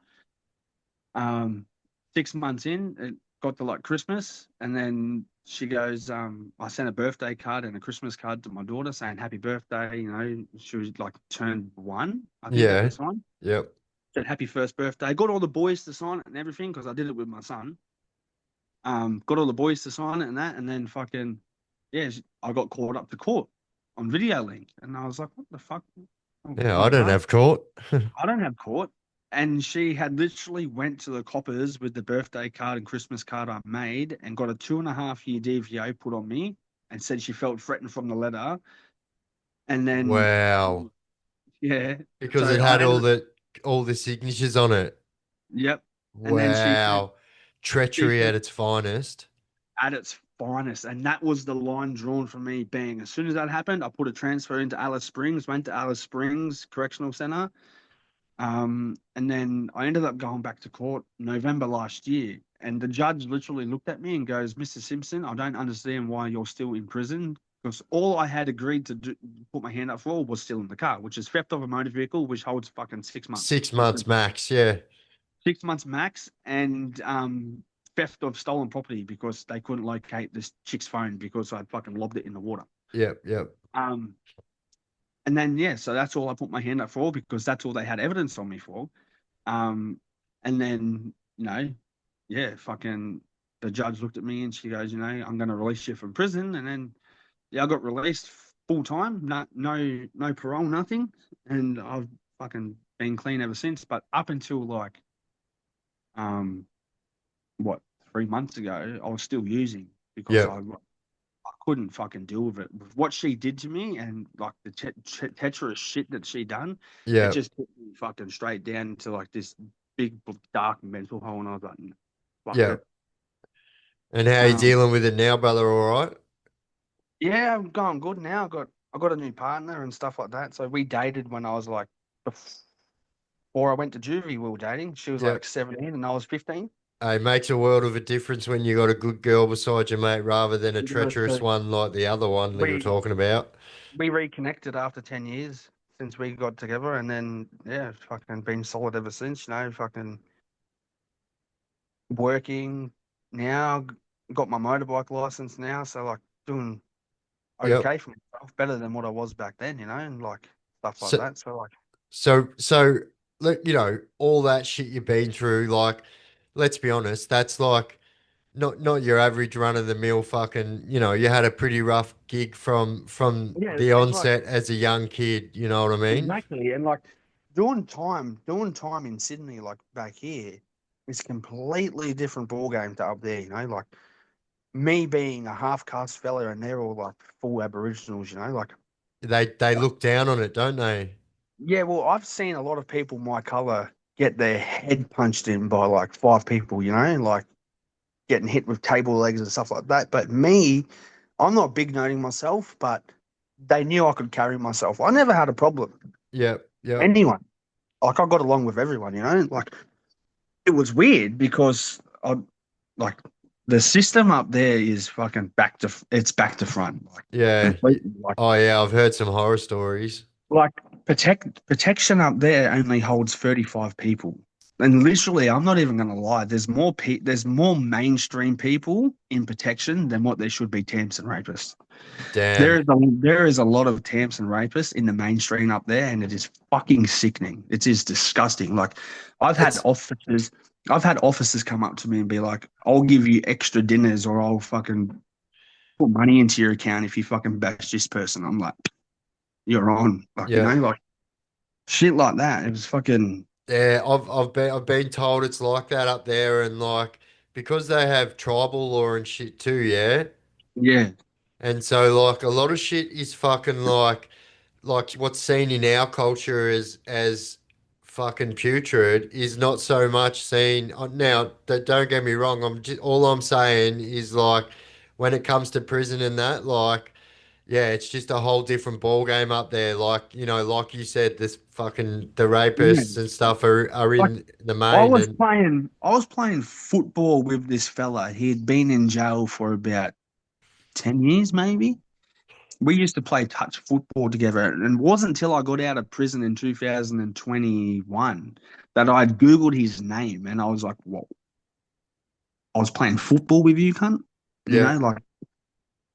Speaker 3: 6 months in, it got to like Christmas, and then she goes, I sent a birthday card and a Christmas card to my daughter saying happy birthday. She was like turned 1, I think, at the
Speaker 2: Yeah.
Speaker 3: time.
Speaker 2: Yep.
Speaker 3: Said happy first birthday. Got all the boys to sign it and everything because I did it with my son. Got all the boys to sign it and that, and then fucking, yeah, I got called up to court on video link, and I was like, "What the fuck?" Oh
Speaker 2: Yeah, I
Speaker 3: my
Speaker 2: don't
Speaker 3: God.
Speaker 2: have court.
Speaker 3: I don't have court. And she had literally went to the coppers with the birthday card and Christmas card I made and got a 2.5 year DVO put on me and said she felt threatened from the letter. And then,
Speaker 2: Wow.
Speaker 3: yeah.
Speaker 2: Because it
Speaker 3: So I
Speaker 2: had
Speaker 3: ended,
Speaker 2: all the signatures on it.
Speaker 3: yep. And then she said,
Speaker 2: Wow. Treachery at its finest.
Speaker 3: at its finest. And that was the line drawn for me. Bang. As soon as that happened, I put a transfer into Alice Springs, went to Alice Springs Correctional Center. And then I ended up going back to court November last year. And the judge literally looked at me and goes, "Mr. Simpson, I don't understand why you're still in prison because all I had agreed to put my hand up for was still in the car, which is theft of a motor vehicle, which holds fucking 6 months.
Speaker 2: 6 months max. Yeah.
Speaker 3: 6 months max, and theft of stolen property because they couldn't locate this chick's phone because I fucking lobbed it in the water.
Speaker 2: Yep. Yep.
Speaker 3: Um, and then, yeah, so that's all I put my hand up for because that's all they had evidence on me for. Um, and then, yeah, fucking the judge looked at me and she goes, "I'm going to release you from prison." And then, yeah, I got released full time, no parole, nothing. And I've fucking been clean ever since. But up until like, um, what, 3 months ago, I was still using because
Speaker 2: Yep.
Speaker 3: I couldn't fucking deal with it. With what she did to me and like the tetrous shit that she done, it
Speaker 2: Yep.
Speaker 3: just took me fucking straight down into like this big dark mental hole. And I was like, "No, fuck it."
Speaker 2: Yep. And how you
Speaker 3: Um,
Speaker 2: dealing with it now, brother? All right?
Speaker 3: yeah, I'm going good now. I got a new partner and stuff like that. So we dated when I was like before I went to juvie. We were dating. She was like
Speaker 2: Yep.
Speaker 3: 17 and I was 15.
Speaker 2: It makes a world of a difference when you got a good girl beside you, mate, rather than a
Speaker 3: Yeah,
Speaker 2: treacherous
Speaker 3: so
Speaker 2: one like the other one that you're
Speaker 3: we
Speaker 2: talking about.
Speaker 3: we reconnected after 10 years since we got together, and then yeah, fucking been solid ever since. Fucking working now, got my motorbike license now, so like doing
Speaker 2: Yep.
Speaker 3: okay for myself, better than what I was back then, and like stuff like
Speaker 2: So,
Speaker 3: that. So like,
Speaker 2: so, look, all that shit you've been through, like, let's be honest, that's like not your average run of the mill fucking, you had a pretty rough gig from
Speaker 3: yeah,
Speaker 2: the
Speaker 3: it's like
Speaker 2: onset as a young kid, you know what I mean?
Speaker 3: exactly, and like doing time in Sydney, like back here, is completely different ball game to up there. Like me being a half caste fella, and they're all like full Aboriginals. Like
Speaker 2: They look down on it, don't they?
Speaker 3: yeah, well, I've seen a lot of people my color get their head punched in by like five people. Like getting hit with table legs and stuff like that. But me, I'm not big noting myself, but they knew I could carry myself. I never had a problem.
Speaker 2: Yep, yep,
Speaker 3: Anyone. Like I got along with everyone. Like it was weird because like the system up there is fucking back to front, like
Speaker 2: Yeah.
Speaker 3: completely, like
Speaker 2: Oh yeah, I've heard some horror stories.
Speaker 3: like protection up there only holds 35 people. And literally, I'm not even gonna lie, there's more mainstream people in protection than what there should be tamps and rapists.
Speaker 2: Damn.
Speaker 3: There is a lot of tamps and rapists in the mainstream up there, and it is fucking sickening. It is disgusting. Like I've had
Speaker 2: It's
Speaker 3: officers, I've had officers come up to me and be like, "I'll give you extra dinners, or I'll fucking put money into your account if you fucking bash this person." I'm like, "You're on," like
Speaker 2: yeah.
Speaker 3: like shit like that. It was fucking
Speaker 2: Yeah, I've been told it's like that up there, and like because they have tribal law and shit too, yeah.
Speaker 3: yeah,
Speaker 2: And so like a lot of shit is fucking like what's seen in our culture as fucking putrid is not so much seen now. Don't get me wrong. All I'm saying is like when it comes to prison and that, like yeah, it's just a whole different ball game up there. Like like you said, this fucking the
Speaker 3: yeah.
Speaker 2: rapists and stuff are
Speaker 3: Like
Speaker 2: in the main and
Speaker 3: I was playing football with this fella. He'd been in jail for about 10 years, maybe. We used to play touch football together, and it wasn't until I got out of prison in 2021 that I'd Googled his name, and I was like, "Whoa, I was playing football with you, cunt,"
Speaker 2: yeah,
Speaker 3: like,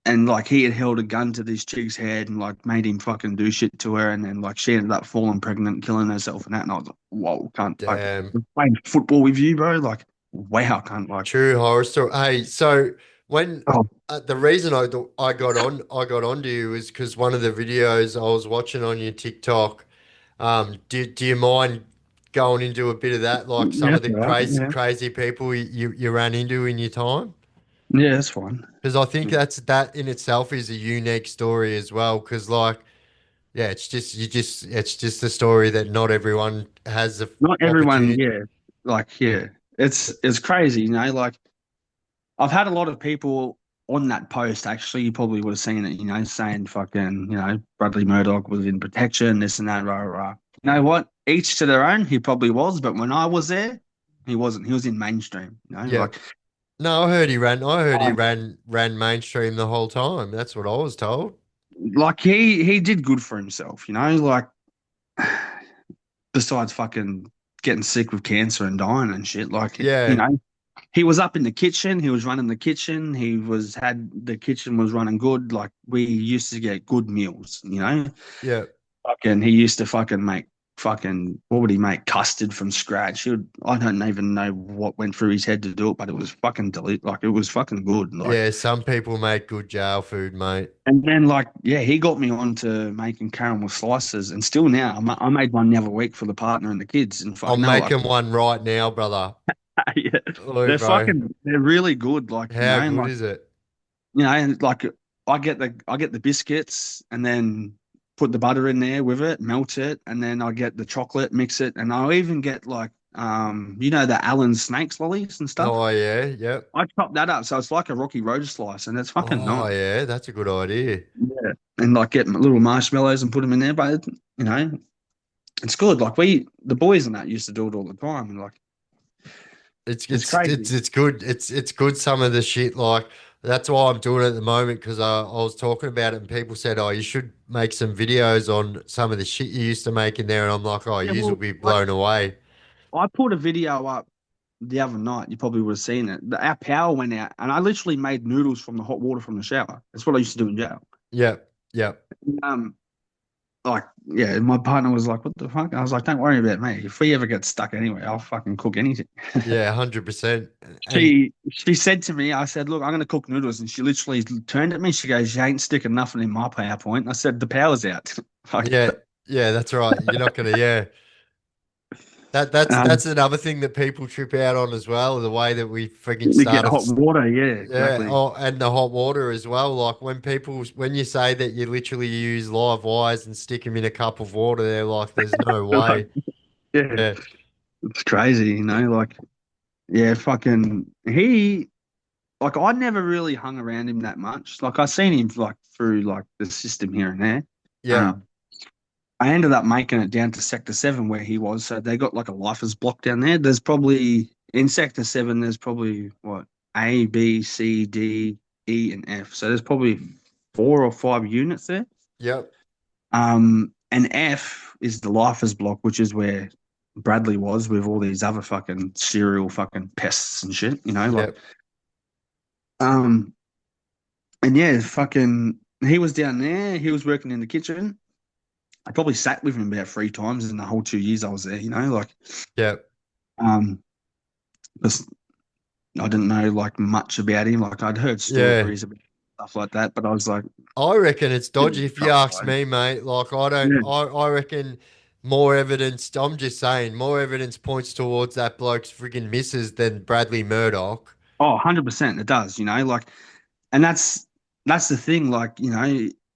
Speaker 3: and like he had held a gun to this chick's head and like made him fucking do shit to her, and then like she ended up falling pregnant, killing herself, and that, and I was like, "Whoa, cunt, like
Speaker 2: damn.
Speaker 3: I'm playing football with you, bro, like wow, cunt, like."
Speaker 2: True horror story. Hey, so when
Speaker 3: Oh,
Speaker 2: the reason I got onto you is because one of the videos I was watching on your TikTok. Do you mind going into a bit of that, like some
Speaker 3: yeah,
Speaker 2: of
Speaker 3: that's
Speaker 2: the
Speaker 3: all right.
Speaker 2: crazy people you ran into in your time?
Speaker 3: Yeah, that's fine.
Speaker 2: Because I think that in itself is a unique story as well. Because like yeah, it's just a story that not everyone has the
Speaker 3: Not everyone,
Speaker 2: opportunity.
Speaker 3: yeah, like yeah, it's crazy, like I've had a lot of people on that post. Actually, you probably would have seen it, saying fucking, Bradley Murdoch was in protection, this and that, rah, rah, rah. You know what? Each to their own. He probably was, but when I was there, he wasn't. He was in mainstream.
Speaker 2: Yeah.
Speaker 3: Like,
Speaker 2: No, I heard he ran. I heard he
Speaker 3: um,
Speaker 2: ran mainstream the whole time. That's what I was told.
Speaker 3: like he did good for himself. Like besides fucking getting sick with cancer and dying and shit. Like,
Speaker 2: Yeah,
Speaker 3: he was up in the kitchen. He was running the kitchen. Had the kitchen was running good. Like we used to get good meals.
Speaker 2: yeah,
Speaker 3: Fucking, he used to fucking make fucking, what would he make? Custard from scratch. I don't even know what went through his head to do it, but it was fucking like it was fucking good. Like,
Speaker 2: yeah. Some people make good jail food, mate.
Speaker 3: and then like, yeah, he got me onto making caramel slices, and still now I made one the other week for the partner and the kids, and fuck
Speaker 2: I'm
Speaker 3: no, like,
Speaker 2: making one right now, brother.
Speaker 3: yeah,
Speaker 2: Oh, bro.
Speaker 3: they're really good. Like,
Speaker 2: How good is it?
Speaker 3: and like I get the biscuits and then put the butter in there with it, melt it, and then I get the chocolate, mix it, and I'll even get like the Allen snakes lollies and stuff.
Speaker 2: Oh yeah, yep.
Speaker 3: I chop that up so it's like a Rocky Road slice, and it's fucking
Speaker 2: Oh
Speaker 3: nice.
Speaker 2: yeah, that's a good idea.
Speaker 3: Yeah, and like get little marshmallows and put them in there, but it's good. Like the boys and that used to do it all the time, and like
Speaker 2: It's
Speaker 3: it's
Speaker 2: it's
Speaker 3: crazy.
Speaker 2: it's it's good. It's good. Some of the shit like that's why I'm doing it at the moment because I was talking about it and people said, "Oh, you should make some videos on some of the shit you used to make in there." And I'm like, "Oh,
Speaker 3: Yeah,
Speaker 2: yous will
Speaker 3: well,
Speaker 2: be
Speaker 3: like
Speaker 2: blown away."
Speaker 3: I put a video up the other night. You probably would have seen it. Our power went out, and I literally made noodles from the hot water from the shower. That's what I used to do in jail.
Speaker 2: Yep, yep,
Speaker 3: Um, like, yeah, my partner was like, "What the fuck?" I was like, "Don't worry about me. If we ever get stuck anyway, I'll fucking cook anything."
Speaker 2: yeah, 100%. And
Speaker 3: She said to me, I said, "Look, I'm going to cook noodles," and she literally turned at me. She goes, "You ain't sticking nothing in my PowerPoint." And I said, "The power's out." Like,
Speaker 2: yeah, yeah, that's right. You're not gonna, yeah.
Speaker 3: um,
Speaker 2: That's another thing that people trip out on as well, the way that we freaking
Speaker 3: you get
Speaker 2: started.
Speaker 3: hot water. Yeah,
Speaker 2: Yeah,
Speaker 3: exactly.
Speaker 2: oh, and the hot water as well. Like when you say that you literally use live wires and stick them in a cup of water, they're like, "There's no
Speaker 3: Like,
Speaker 2: way."
Speaker 3: yeah,
Speaker 2: Yeah,
Speaker 3: it's crazy, like, yeah, fucking like I never really hung around him that much. Like I seen him like through like the system here and there.
Speaker 2: yeah,
Speaker 3: Um, I ended up making it down to Sector 7 where he was. So they got like a lifers block down there. There's probably in Sector 7, there's probably what A, B, C, D, E, and F. So there's probably 4 or 5 units there.
Speaker 2: Yep.
Speaker 3: And F is the lifers block, which is where Bradley was with all these other fucking serial fucking pests and shit, like
Speaker 2: Yep.
Speaker 3: um and yeah, fucking he was down there, he was working in the kitchen. I probably sat with him about 3 times in the whole 2 years I was there, like
Speaker 2: Yep.
Speaker 3: um because I didn't know like much about him. Like I'd heard
Speaker 2: Yeah.
Speaker 3: stories about stuff like that, but I was like,
Speaker 2: I reckon it's
Speaker 3: yeah,
Speaker 2: dodgy if you
Speaker 3: tough
Speaker 2: ask
Speaker 3: guy.
Speaker 2: me, mate. Like I don't
Speaker 3: Yeah.
Speaker 2: I reckon more evidence I'm just saying, more evidence points towards that bloke's friggin' misses than Bradley Murdoch.
Speaker 3: Oh, 100% it does, like, and that's the thing, like,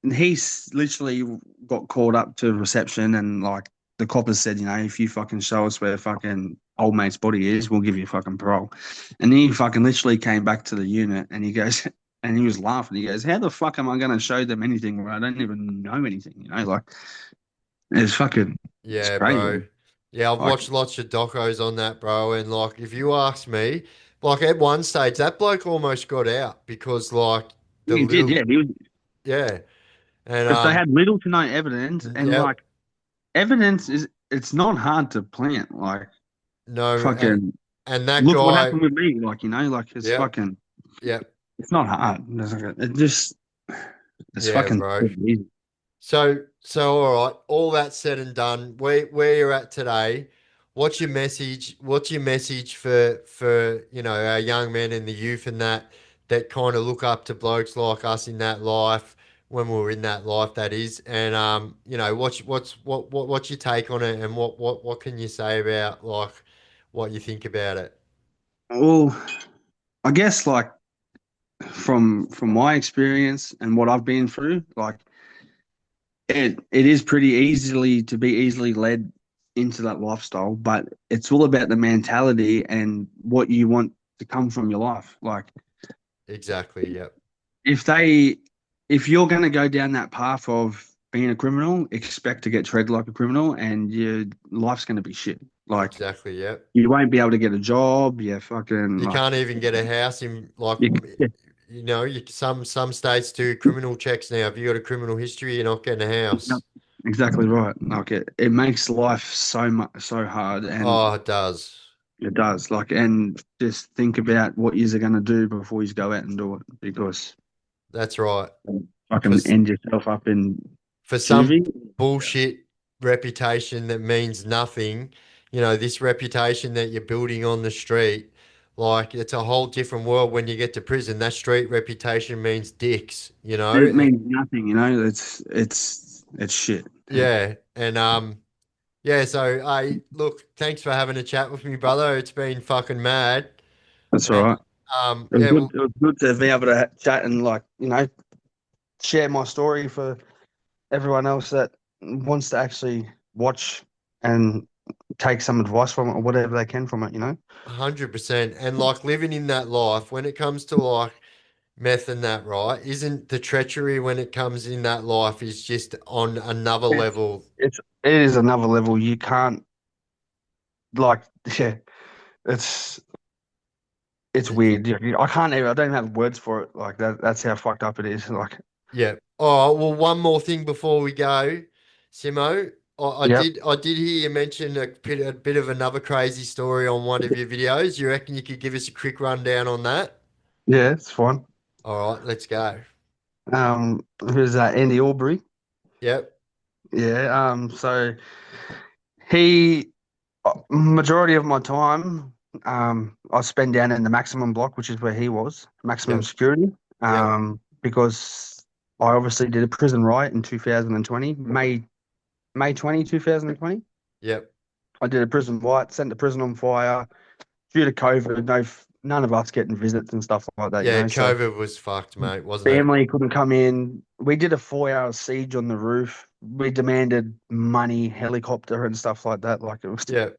Speaker 3: he's literally got called up to reception and like the coppers said, if you fucking show us where fucking old mate's body is, we'll give you fucking parole. And then he fucking literally came back to the unit and he goes, and he was laughing. He goes, how the fuck am I going to show them anything where I don't even know anything? Like it's
Speaker 2: Yeah, bro.
Speaker 3: crazy.
Speaker 2: Yeah, I've
Speaker 3: Like,
Speaker 2: watched lots of docos on that, bro. And like, if you ask me, like at one stage, that bloke almost got out because like the
Speaker 3: he did,
Speaker 2: little,
Speaker 3: yeah. He was,
Speaker 2: yeah, and
Speaker 3: because they had little to no evidence, and
Speaker 2: yeah,
Speaker 3: like evidence it's not hard to plant. Like
Speaker 2: no,
Speaker 3: fucking
Speaker 2: and that
Speaker 3: look what
Speaker 2: guy,
Speaker 3: happened with me. Like like it's
Speaker 2: yep,
Speaker 3: fucking
Speaker 2: yep,
Speaker 3: it's not hard. It just it's
Speaker 2: yeah,
Speaker 3: fucking
Speaker 2: bro.
Speaker 3: easy.
Speaker 2: So all right, all that said and done, where you're at today, what's your message? What's your message for our young men and the youth and that kind of look up to blokes like us in that life when we were in that life that is, and what's your take on it, and what can you say about like what you think about it?
Speaker 3: Well, I guess like from my experience and what I've been through, like it is pretty easily led into that lifestyle, but it's all about the mentality and what you want to come from your life. Like
Speaker 2: Exactly. Yep.
Speaker 3: if they if you're going to go down that path of being a criminal, expect to get treated like a criminal and your life's going to be shit. Like
Speaker 2: Exactly. Yep.
Speaker 3: you won't be able to get a job. You fucking
Speaker 2: You
Speaker 3: like
Speaker 2: can't even get a house in like
Speaker 3: you,
Speaker 2: some states do criminal checks now. If you got a criminal history, you're not getting a
Speaker 3: Yep,
Speaker 2: house.
Speaker 3: exactly right. Like it makes life so hard, and
Speaker 2: Oh, it does.
Speaker 3: it does. Like, and just think about what you're going to do before you go out and do it, because
Speaker 2: That's right.
Speaker 3: I
Speaker 2: For
Speaker 3: can end yourself up in
Speaker 2: for some
Speaker 3: juvie.
Speaker 2: bullshit reputation that means nothing, this reputation that you're building on the street, like it's a whole different world when you get to prison. That street reputation means dicks,
Speaker 3: It means nothing. It's shit.
Speaker 2: yeah, and yeah, so I look, thanks for having a chat with me, brother. It's been fucking mad.
Speaker 3: That's all
Speaker 2: And
Speaker 3: right.
Speaker 2: yeah, well,
Speaker 3: It was good to be able to chat and like share my story for everyone else that wants to actually watch and take some advice from it or whatever they can from it.
Speaker 2: 100%. And like living in that life, when it comes to like meth and that, right? Isn't the treachery when it comes in that life is just on another
Speaker 3: It's
Speaker 2: level?
Speaker 3: it is another level. You can't like yeah. It's it's
Speaker 2: It's
Speaker 3: weird. I can't even. I don't have words for it. Like that. That's how fucked up it is. Like
Speaker 2: yeah. Oh, well, one more thing before we go, Simo.
Speaker 3: yep.
Speaker 2: I did hear you mention a bit of another crazy story on one of your videos. You reckon you could give us a quick rundown on that?
Speaker 3: Yeah, it's fine.
Speaker 2: All right, let's go.
Speaker 3: Who's that? Andy Aubrey.
Speaker 2: Yep.
Speaker 3: Yeah. So he majority of my time, I spend down in the maximum block, which is where he was, maximum
Speaker 2: Yep.
Speaker 3: security.
Speaker 2: Yep.
Speaker 3: Because I obviously did a prison riot in 2020, May 20, 2020.
Speaker 2: Yep.
Speaker 3: I did a prison riot, sent the prison on fire due to COVID. None of us getting visits and stuff like that,
Speaker 2: Yeah,
Speaker 3: So
Speaker 2: COVID was fucked, mate, wasn't it?
Speaker 3: family couldn't come in. We did a 4 hour siege on the roof. We demanded money, helicopter, and stuff like that. Like it was
Speaker 2: Yeah.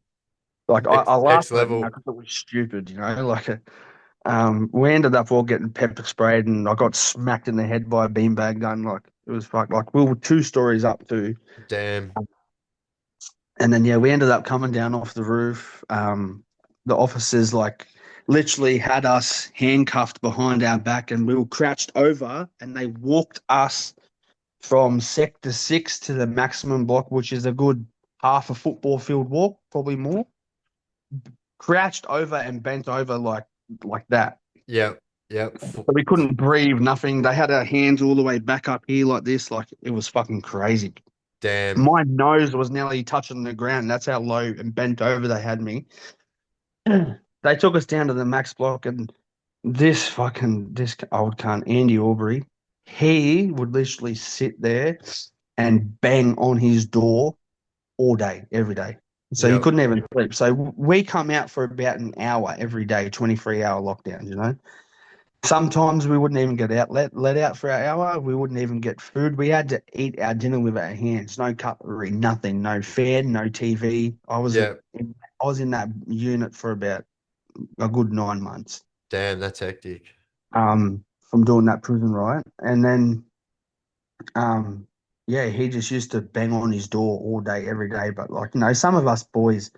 Speaker 3: like I laugh
Speaker 2: Next
Speaker 3: at it now
Speaker 2: level.
Speaker 3: because it was stupid, Like we ended up all getting pepper sprayed, and I got smacked in the head by a beanbag gun. Like it was fucked. Like we were 2 stories up too,
Speaker 2: Damn.
Speaker 3: and then yeah, we ended up coming down off the roof. the officers like literally had us handcuffed behind our back, and we were crouched over, and they walked us from sector 6 to the maximum block, which is a good half a football field walk, probably more. Crouched over and bent over like that.
Speaker 2: Yep. Yep.
Speaker 3: So we couldn't breathe, nothing. They had our hands all the way back up here like this. Like, it was fucking crazy.
Speaker 2: Damn.
Speaker 3: My nose was nearly touching the ground. That's how low and bent over they had me. They took us down to the max block, and this old cunt, Andy Aubrey, he would literally sit there and bang on his door all day, every day. So you
Speaker 2: Yep.
Speaker 3: couldn't even sleep. So we come out for about an hour every day, 23-hour lockdowns, you know. Sometimes we wouldn't even get out, let out for an hour. We wouldn't even get food. We had to eat our dinner with our hands. No cutlery, nothing, no fan, no TV.
Speaker 2: Yep.
Speaker 3: I was in that unit for about a good 9 months.
Speaker 2: Damn, that's hectic.
Speaker 3: From doing that prison riot. And then yeah, he just used to bang on his door all day, every day. But like, you know, some of us boys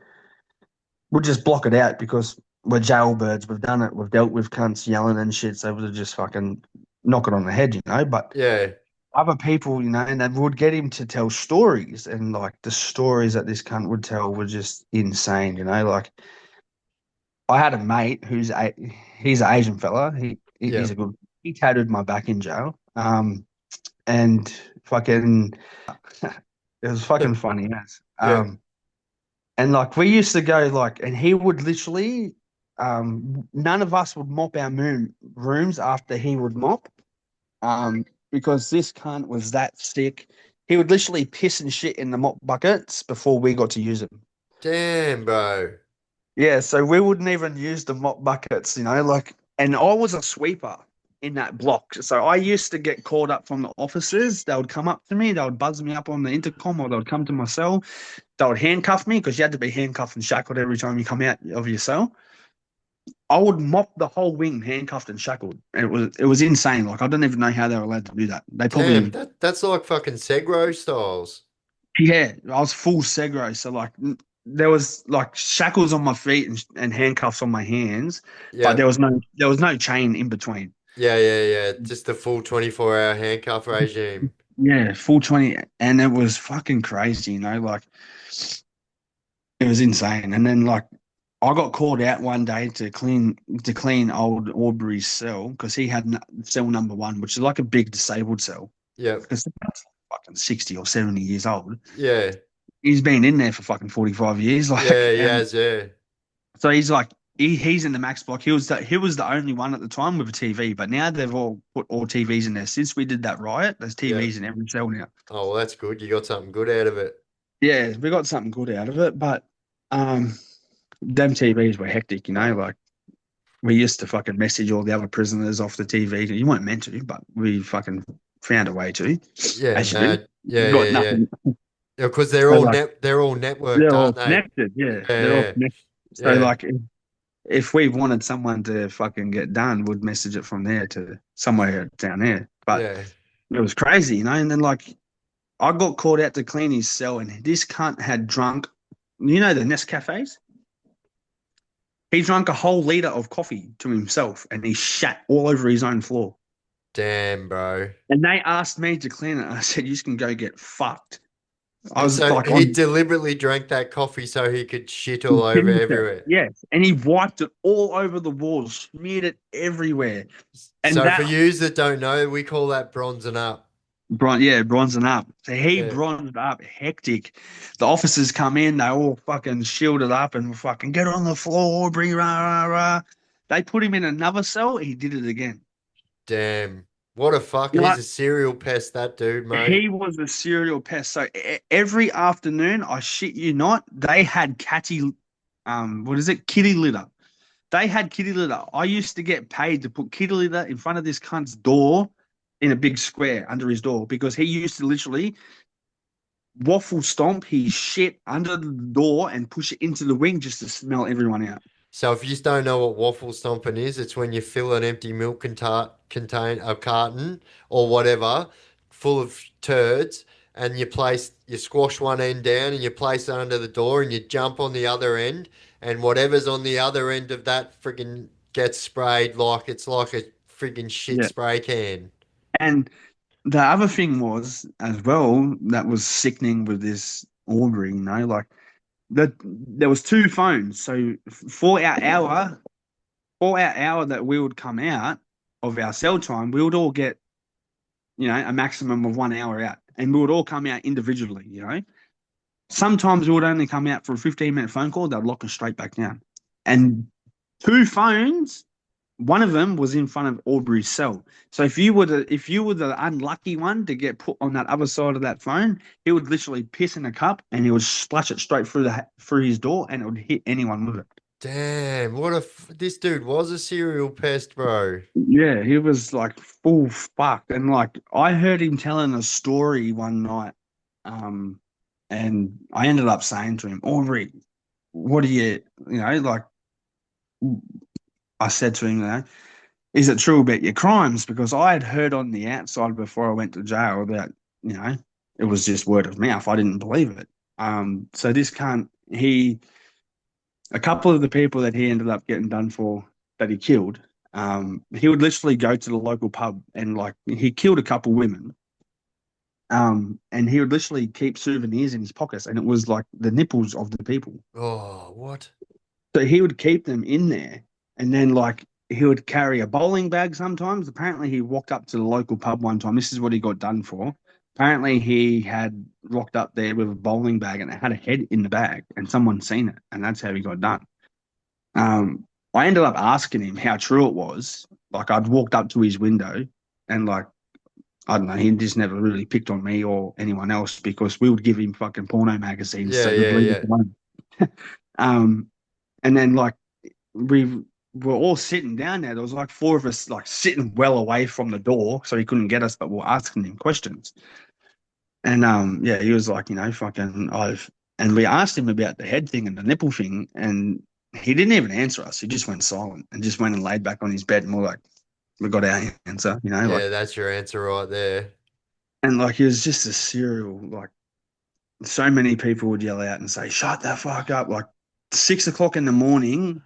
Speaker 3: would just block it out because we're jailbirds. We've done it. We've dealt with cunts yelling and shit. So we'll just fucking knock it on the head, you know. But
Speaker 2: Yeah.
Speaker 3: other people, you know, and they would get him to tell stories, and like the stories that this cunt would tell were just insane, you know. Like, I had a mate he's an Asian fella. He's
Speaker 2: Yep.
Speaker 3: a good. He tattooed my back in jail. And fucking, it was fucking funny, yes.
Speaker 2: Yep.
Speaker 3: And like we used to go like, and he would literally, none of us would mop our rooms after he would mop, because this cunt was that sick. He would literally piss and shit in the mop buckets before we got to use them.
Speaker 2: Damn, bro.
Speaker 3: Yeah, so we wouldn't even use the mop buckets, you know, like, and I was a sweeper in that block. So I used to get called up from the officers. They would come up to me, they would buzz me up on the intercom, or they would come to my cell. They would handcuff me because you had to be handcuffed and shackled every time you come out of your cell. I would mop the whole wing handcuffed and shackled. And it was insane. Like, I don't even know how they were allowed to do that. They
Speaker 2: Damn,
Speaker 3: probably,
Speaker 2: that's like fucking Segro styles.
Speaker 3: yeah, I was full Segro. So like there was like shackles on my feet and handcuffs on my hands, but
Speaker 2: Yep.
Speaker 3: there was no chain in between.
Speaker 2: Yeah, yeah, yeah. Just the full 24-hour handcuff regime.
Speaker 3: Yeah, full 20, and it was fucking crazy, you know, like it was insane. And then like I got called out one day to clean old Aubrey's cell because he had cell number 1, which is like a big disabled cell.
Speaker 2: Yep.
Speaker 3: Because that's fucking 60 or 70 years old.
Speaker 2: Yeah.
Speaker 3: He's been in there for fucking 45 years, like,
Speaker 2: Yeah, he
Speaker 3: and
Speaker 2: has, yeah.
Speaker 3: so he's like he's in the max block. He was the only one at the time with a TV, but now they've all put all TVs in there. Since we did that riot, there's
Speaker 2: Yeah.
Speaker 3: TVs in every cell now.
Speaker 2: Oh, well, that's good. You got something good out of it.
Speaker 3: Yeah, we got something good out of it, but them TVs were hectic, you know. Like, we used to fucking message all the other prisoners off the TV. You weren't meant to, but we fucking found a way to.
Speaker 2: Yeah,
Speaker 3: As you do.
Speaker 2: no. Yeah,
Speaker 3: Got
Speaker 2: yeah, yeah.
Speaker 3: nothing.
Speaker 2: Yeah, because
Speaker 3: So like
Speaker 2: they're all networked,
Speaker 3: they're all
Speaker 2: aren't they?
Speaker 3: connected. Yeah, they're all
Speaker 2: Yeah,
Speaker 3: connected. So
Speaker 2: yeah,
Speaker 3: like if we wanted someone to fucking get done, we'd message it from there to somewhere down there. But
Speaker 2: yeah.
Speaker 3: it was crazy, you know. And then like I got called out to clean his cell, and this cunt had drunk, you know, the Nescafes. He drank a whole liter of coffee to himself, and he shat all over his own floor.
Speaker 2: Damn, bro.
Speaker 3: And they asked me to clean it. I said, "You can go get fucked." I
Speaker 2: And
Speaker 3: was
Speaker 2: so
Speaker 3: like,
Speaker 2: he
Speaker 3: on.
Speaker 2: deliberately drank that coffee so he could shit all over everywhere.
Speaker 3: Yes, and he wiped it all over the walls, smeared it everywhere, and
Speaker 2: So for
Speaker 3: that
Speaker 2: yous that don't know, we call that bronzing up.
Speaker 3: bronzing up. So he
Speaker 2: Yeah,
Speaker 3: bronzed up, hectic. The officers come in, they all fucking shielded up and fucking get on the floor, bring rah rah rah. They put him in another cell. He did it again.
Speaker 2: damn. What a fuck.
Speaker 3: You know,
Speaker 2: He's a serial pest, that dude, mate.
Speaker 3: he was a serial pest. So every afternoon, I shit you not, they had what is it? Kitty litter. They had kitty litter. I used to get paid to put kitty litter in front of this cunt's door in a big square under his door because he used to literally waffle stomp his shit under the door and push it into the wing just to smell everyone out.
Speaker 2: So if you just don't know what waffle stomping is, it's when you fill an empty milk contain a carton or whatever full of turds, and you squash one end down and you place it under the door and you jump on the other end and whatever's on the other end of that friggin' gets sprayed like it's like a friggin' shit
Speaker 3: Yeah.
Speaker 2: spray can.
Speaker 3: And the other thing was as well that was sickening with this Aubrey, like that there was two phones. So for our hour that we would come out of our cell time, we would all get, a maximum of 1 hour out. And we would all come out individually. Sometimes we would only come out for a 15-minute phone call, they'd lock us straight back down. And two phones, one of them was in front of Aubrey's cell. So if you were the unlucky one to get put on that other side of that phone, he would literally piss in a cup and he would splash it straight through his door, and it would hit anyone with it.
Speaker 2: Damn, this dude was a serial pest, bro.
Speaker 3: Yeah, he was like full fucked. And like I heard him telling a story one night. Um, and I ended up saying to him, Aubrey, what do like I said to him, is it true about your crimes? Because I had heard on the outside before I went to jail that, it was just word of mouth. I didn't believe it. So this can't, a couple of the people that he ended up getting done for that he killed, he would literally go to the local pub and like he killed a couple women. And he would literally keep souvenirs in his pockets, and it was like the nipples of the people.
Speaker 2: Oh, what?
Speaker 3: So he would keep them in there, and then like he would carry a bowling bag sometimes. Apparently, he walked up to the local pub one time. This is what he got done for. Apparently, he had rocked up there with a bowling bag, and it had a head in the bag, and someone seen it, and that's how he got done. I ended up asking him how true it was. Like I'd walked up to his window, and like I don't know, he just never really picked on me or anyone else because we would give him fucking porno magazines
Speaker 2: Yeah,
Speaker 3: so he'd
Speaker 2: yeah,
Speaker 3: leave us
Speaker 2: yeah.
Speaker 3: alone. And then like we were all sitting down there. There was like four of us like sitting well away from the door, so he couldn't get us, but we we're asking him questions. And yeah, he was like, fucking and we asked him about the head thing and the nipple thing, and he didn't even answer us. He just went silent and just went and laid back on his bed, and we're like, we got our answer, like.
Speaker 2: Yeah, that's your answer right there.
Speaker 3: And like he was just a serial, like so many people would yell out and say, "Shut the fuck up!" Like 6 o'clock in the morning.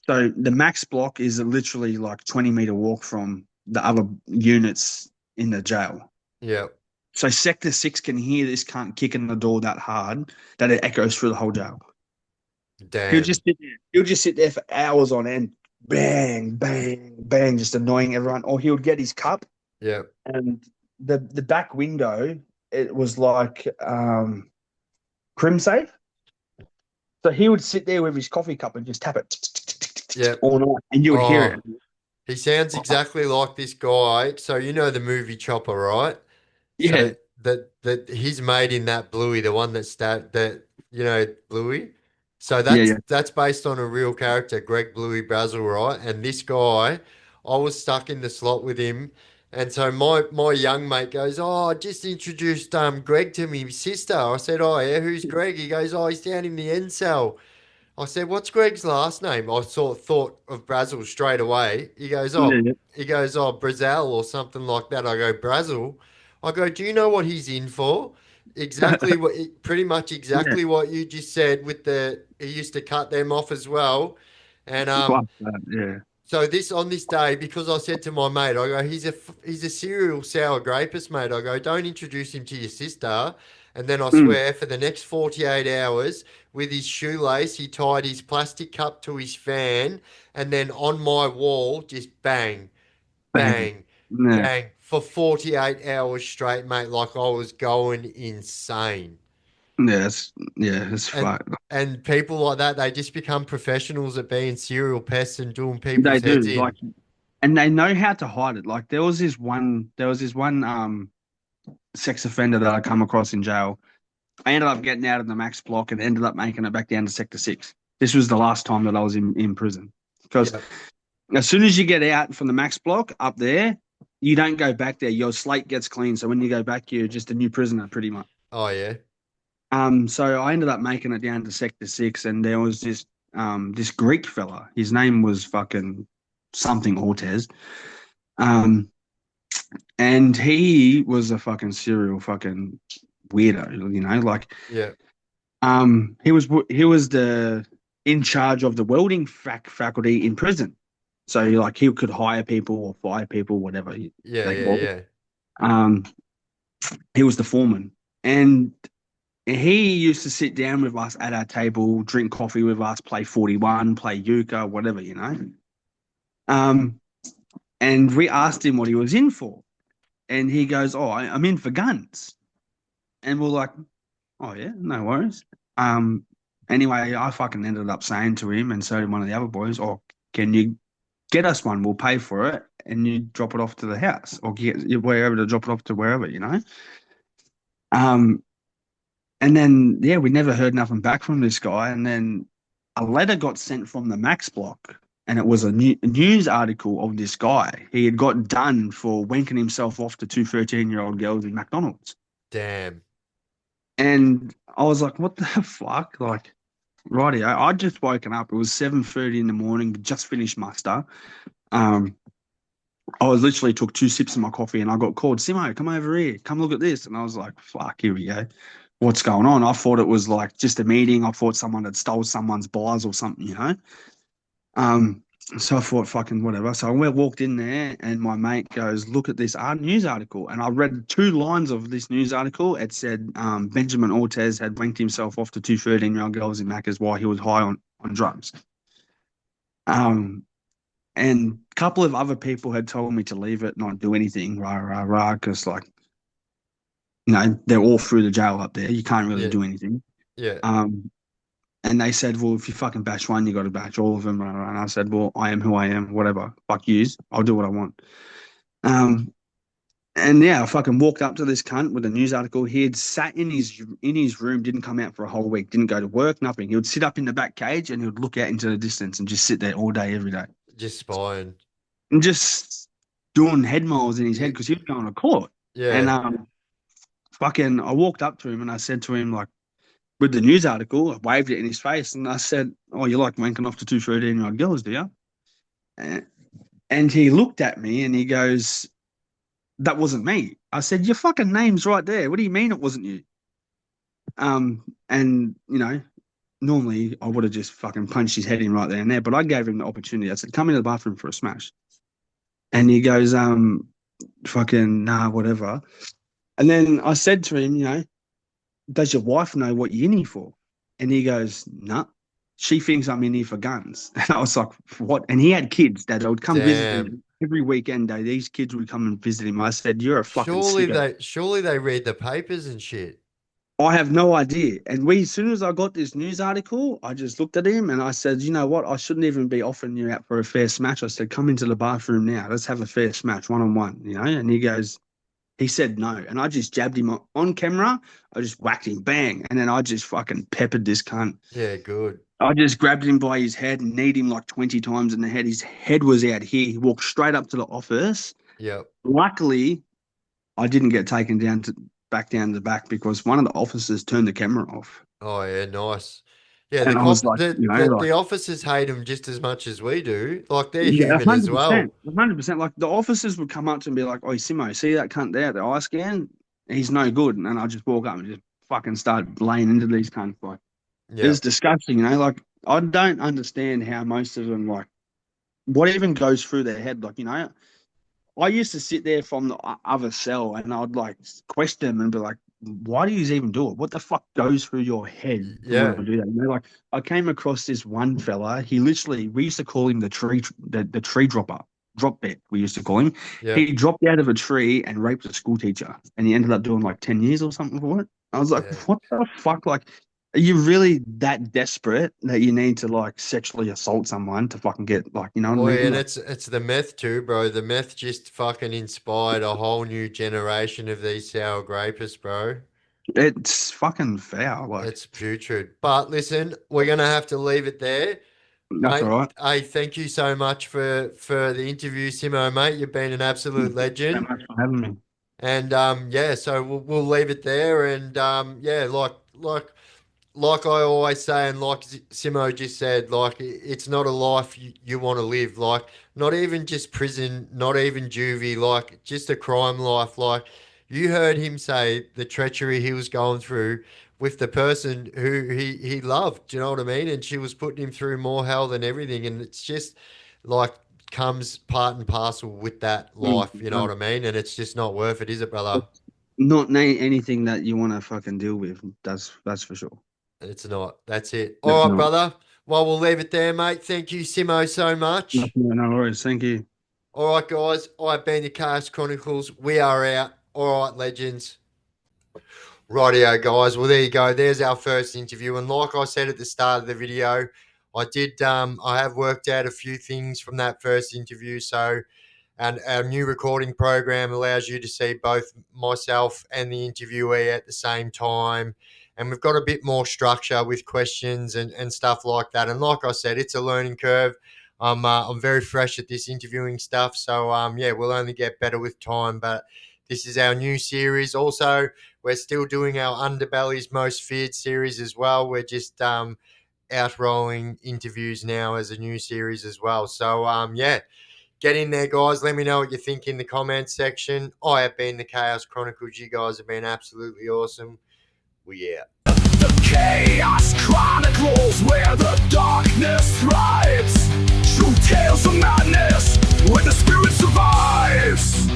Speaker 3: So the max block is literally like 20-meter walk from the other units in the jail.
Speaker 2: Yeah.
Speaker 3: So Sector 6 can hear this cunt kicking the door that hard that it echoes through the whole jail. He'll
Speaker 2: Damn.
Speaker 3: just sit there. He'll just sit there for hours on end, bang, bang, bang, just annoying everyone. Or he would get his cup,
Speaker 2: Yeah.
Speaker 3: and the back window, it was like crim safe. So he would sit there with his coffee cup and just tap it
Speaker 2: Yeah.
Speaker 3: all night, and you would hear
Speaker 2: Oh,
Speaker 3: it.
Speaker 2: he sounds exactly like this guy. So you know the movie Chopper, right? So
Speaker 3: Yeah,
Speaker 2: that he's made in that Bluey, the one that Bluey. So
Speaker 3: yeah,
Speaker 2: that's
Speaker 3: yeah.
Speaker 2: that's based on a real character, Greg Bluey Brazel, right? And this guy, I was stuck in the slot with him, and so my young mate goes, "Oh, I just introduced Greg to me sister." I said, "Oh yeah, who's Greg?" He goes, "Oh, he's down in the end cell." I said, "What's Greg's last name?" I thought of Brazel straight away.
Speaker 3: Yeah, yeah.
Speaker 2: He goes, "Oh, Brazel or something like that." I go, "Brazel." I go, "Do you know what he's in for?" Pretty much
Speaker 3: Yeah,
Speaker 2: exactly what you just said. He used to cut them off as well, and
Speaker 3: fuck that. Yeah.
Speaker 2: so on this day, because I said to my mate, I go, he's a serial sour grapist, mate. I go, don't introduce him to your sister. And then I
Speaker 3: Mm,
Speaker 2: swear, for the next 48 hours, with his shoelace, he tied his plastic cup to his fan, and then on my wall, just bang,
Speaker 3: bang.
Speaker 2: bang,
Speaker 3: Yeah,
Speaker 2: bang, for 48 hours straight, mate. Like I was going insane.
Speaker 3: it's
Speaker 2: And
Speaker 3: fucked.
Speaker 2: and people like that, they just become professionals at being serial pests and doing
Speaker 3: They
Speaker 2: people's heads
Speaker 3: do like,
Speaker 2: in.
Speaker 3: and they know how to hide it. Like there was this one sex offender that I come across in jail. I ended up getting out of the max block and ended up making it back down to Sector 6. This was the last time that I was in prison. Because
Speaker 2: Yeah.
Speaker 3: as soon as you get out from the max block up there, you don't go back there. Your slate gets clean. So when you go back, you're just a new prisoner, pretty much.
Speaker 2: Oh yeah.
Speaker 3: So I ended up making it down to Sector 6, and there was this Greek fella. His name was fucking something Ortez. Um, and he was a fucking serial fucking weirdo, like
Speaker 2: Yeah.
Speaker 3: he was the in charge of the welding faculty in prison. So like he could hire people or fire people, whatever
Speaker 2: Yeah,
Speaker 3: they
Speaker 2: yeah,
Speaker 3: call it.
Speaker 2: yeah.
Speaker 3: Um, he was the foreman, and he used to sit down with us at our table, drink coffee with us, play 41, play euchre, whatever, you know. Um, and we asked him what he was in for, and he goes, "Oh, I'm in for guns." And we're like, "Oh yeah, no worries." Um, anyway, I fucking ended up saying to him, and so did one of the other boys, "Oh, can you get us one? We'll pay for it, and you drop it off to the house, or get wherever to drop it off to wherever, you know." Um, and then yeah, we never heard nothing back from this guy, and then a letter got sent from the Max block, and it was a news article of this guy. He had got done for wanking himself off to two 13-year-old girls in McDonald's.
Speaker 2: Damn.
Speaker 3: And I was like, what the fuck? Like, righty, I'd just woken up. It was 7:30 in the morning, just finished muster. Um, I was literally took two sips of my coffee and I got called, Simmo, come over here, come look at this. And I was like, fuck, here we go. What's going on? I thought it was like just a meeting. I thought someone had stole someone's bars or something, you know? Um, so I thought, fucking whatever. So I walked in there and my mate goes, look at this news article. And I read two lines of this news article. It said Benjamin Ortez had wanked himself off to two 13-year-old girls in Macca's while he was high on drugs. And a couple of other people had told me to leave it, not do anything, rah, rah, rah, because, like, you know, they're all through the jail up there. You can't really
Speaker 2: Yeah,
Speaker 3: do anything.
Speaker 2: yeah.
Speaker 3: And they said, well, if you fucking bash one, you got to bash all of them. Rah, rah. And I said, well, I am who I am, whatever. Fuck yous. I'll do what I want. And yeah, I fucking walked up to this cunt with a news article. He had sat in his room, didn't come out for a whole week, didn't go to work, nothing. He would sit up in the back cage and he would look out into the distance and just sit there all day, every day.
Speaker 2: Just spying.
Speaker 3: And just doing head miles in his head
Speaker 2: Yeah,
Speaker 3: because he was going to court. And
Speaker 2: yeah.
Speaker 3: fucking, I walked up to him and I said to him, like, with the news article, I waved it in his face and I said, "Oh, you like wanking off to two 13-year-old girls, do you?" And he looked at me and he goes, "That wasn't me." I said, "Your fucking name's right there. What do you mean it wasn't you?" And you know, normally I would have just fucking punched his head in right there and there, but I gave him the opportunity. I said, "Come into the bathroom for a smash." And he goes, fucking nah, whatever. And then I said to him, you know, does your wife know what you're in here for? And he goes, nah. She thinks I'm in here for guns. And I was like, what? And he had kids that would come visit
Speaker 2: Damn.
Speaker 3: him every weekend. These kids would come and visit him. I said, you're a fucking
Speaker 2: Surely
Speaker 3: sicko.
Speaker 2: they read the papers and shit.
Speaker 3: I have no idea. And as soon as I got this news article, I just looked at him and I said, you know what? I shouldn't even be offering you out for a fair smash. I said, come into the bathroom now. Let's have a fair smash, one on one, you know? And he said no. And I just jabbed him on camera. I just whacked him, bang. And then I just fucking peppered this cunt.
Speaker 2: Yeah, good.
Speaker 3: I just grabbed him by his head and kneed him like 20 times in the head. His head was out here. He walked straight up to the office.
Speaker 2: Yep.
Speaker 3: Luckily, I didn't get taken back down the back because one of the officers turned the camera off.
Speaker 2: Oh yeah, nice. Yeah, the
Speaker 3: And I was
Speaker 2: cop
Speaker 3: like, you know,
Speaker 2: the
Speaker 3: like,
Speaker 2: officers hate them just as much as we do. Like they're
Speaker 3: yeah,
Speaker 2: human as
Speaker 3: 100%.
Speaker 2: well.
Speaker 3: 100%. Like the officers would come up to me and be like, "Oh, Simmo, see that cunt there, the eye scan? He's no good." And I just walk up and just fucking start laying into these cunts. Like, it's
Speaker 2: Yep.
Speaker 3: disgusting, you know? Like, I don't understand how most of them, like, what even goes through their head. Like, you know, I used to sit there from the other cell and I'd like question them and be like, why do you even do it? What the fuck goes through your head to want
Speaker 2: Yeah.
Speaker 3: to do that? You know, like I came across this one fella. He literally, we used to call him the tree dropper, drop bet. We used to call him.
Speaker 2: Yep.
Speaker 3: He dropped out of a tree and raped a school teacher, and he ended up doing like 10 years or something for it. I was like,
Speaker 2: Yeah.
Speaker 3: what the fuck? Like, are you really that desperate that you need to like sexually assault someone to fucking get like, you know what
Speaker 2: Oh
Speaker 3: I
Speaker 2: yeah,
Speaker 3: mean?
Speaker 2: and
Speaker 3: Like,
Speaker 2: it's the meth too, bro. The meth just fucking inspired a whole new generation of these sour grapists, bro.
Speaker 3: it's fucking foul. Like,
Speaker 2: It's putrid. But listen, we're gonna have to leave it there.
Speaker 3: that's all
Speaker 2: Mate,
Speaker 3: right.
Speaker 2: hey, thank you so much for the interview, Simo, mate. You've been an absolute
Speaker 3: Thanks so
Speaker 2: legend.
Speaker 3: much for having me.
Speaker 2: And yeah, so we'll leave it there. And yeah, like I always say, and like Simo just said, like it's not a life you want to live. Like not even just prison, not even juvie, like just a crime life. Like You heard him say the treachery he was going through with the person who he loved. Do you know what I mean? And she was putting him through more hell than everything. And it's just like comes part and parcel with that life. You know what I mean? And it's just not worth it, is it, brother?
Speaker 3: Not anything that you want to fucking deal with. That's for sure.
Speaker 2: It's not. That's it.
Speaker 3: It's
Speaker 2: All right,
Speaker 3: not.
Speaker 2: brother. Well, we'll leave it there, mate. Thank you, Simmo, so much.
Speaker 3: No worries. Thank you.
Speaker 2: All right, guys. I've been the Chaos Chronicles. We are out. All right, legends. Rightio, guys. Well, there you go. There's our first interview. And like I said at the start of the video, I have worked out a few things from that first interview. So, and our new recording program allows you to see both myself and the interviewee at the same time. And we've got a bit more structure with questions and stuff like that. And like I said, it's a learning curve. I'm very fresh at this interviewing stuff. So, yeah, we'll only get better with time. But this is our new series. Also, we're still doing our Underbelly's Most Feared series as well. We're just outrolling interviews now as a new series as well. So, yeah. Get in there, guys. Let me know what you think in the comments section. I have been the Chaos Chronicles. You guys have been absolutely awesome. We out.
Speaker 4: The Chaos Chronicles, where the darkness thrives. True tales of madness, where the spirit survives.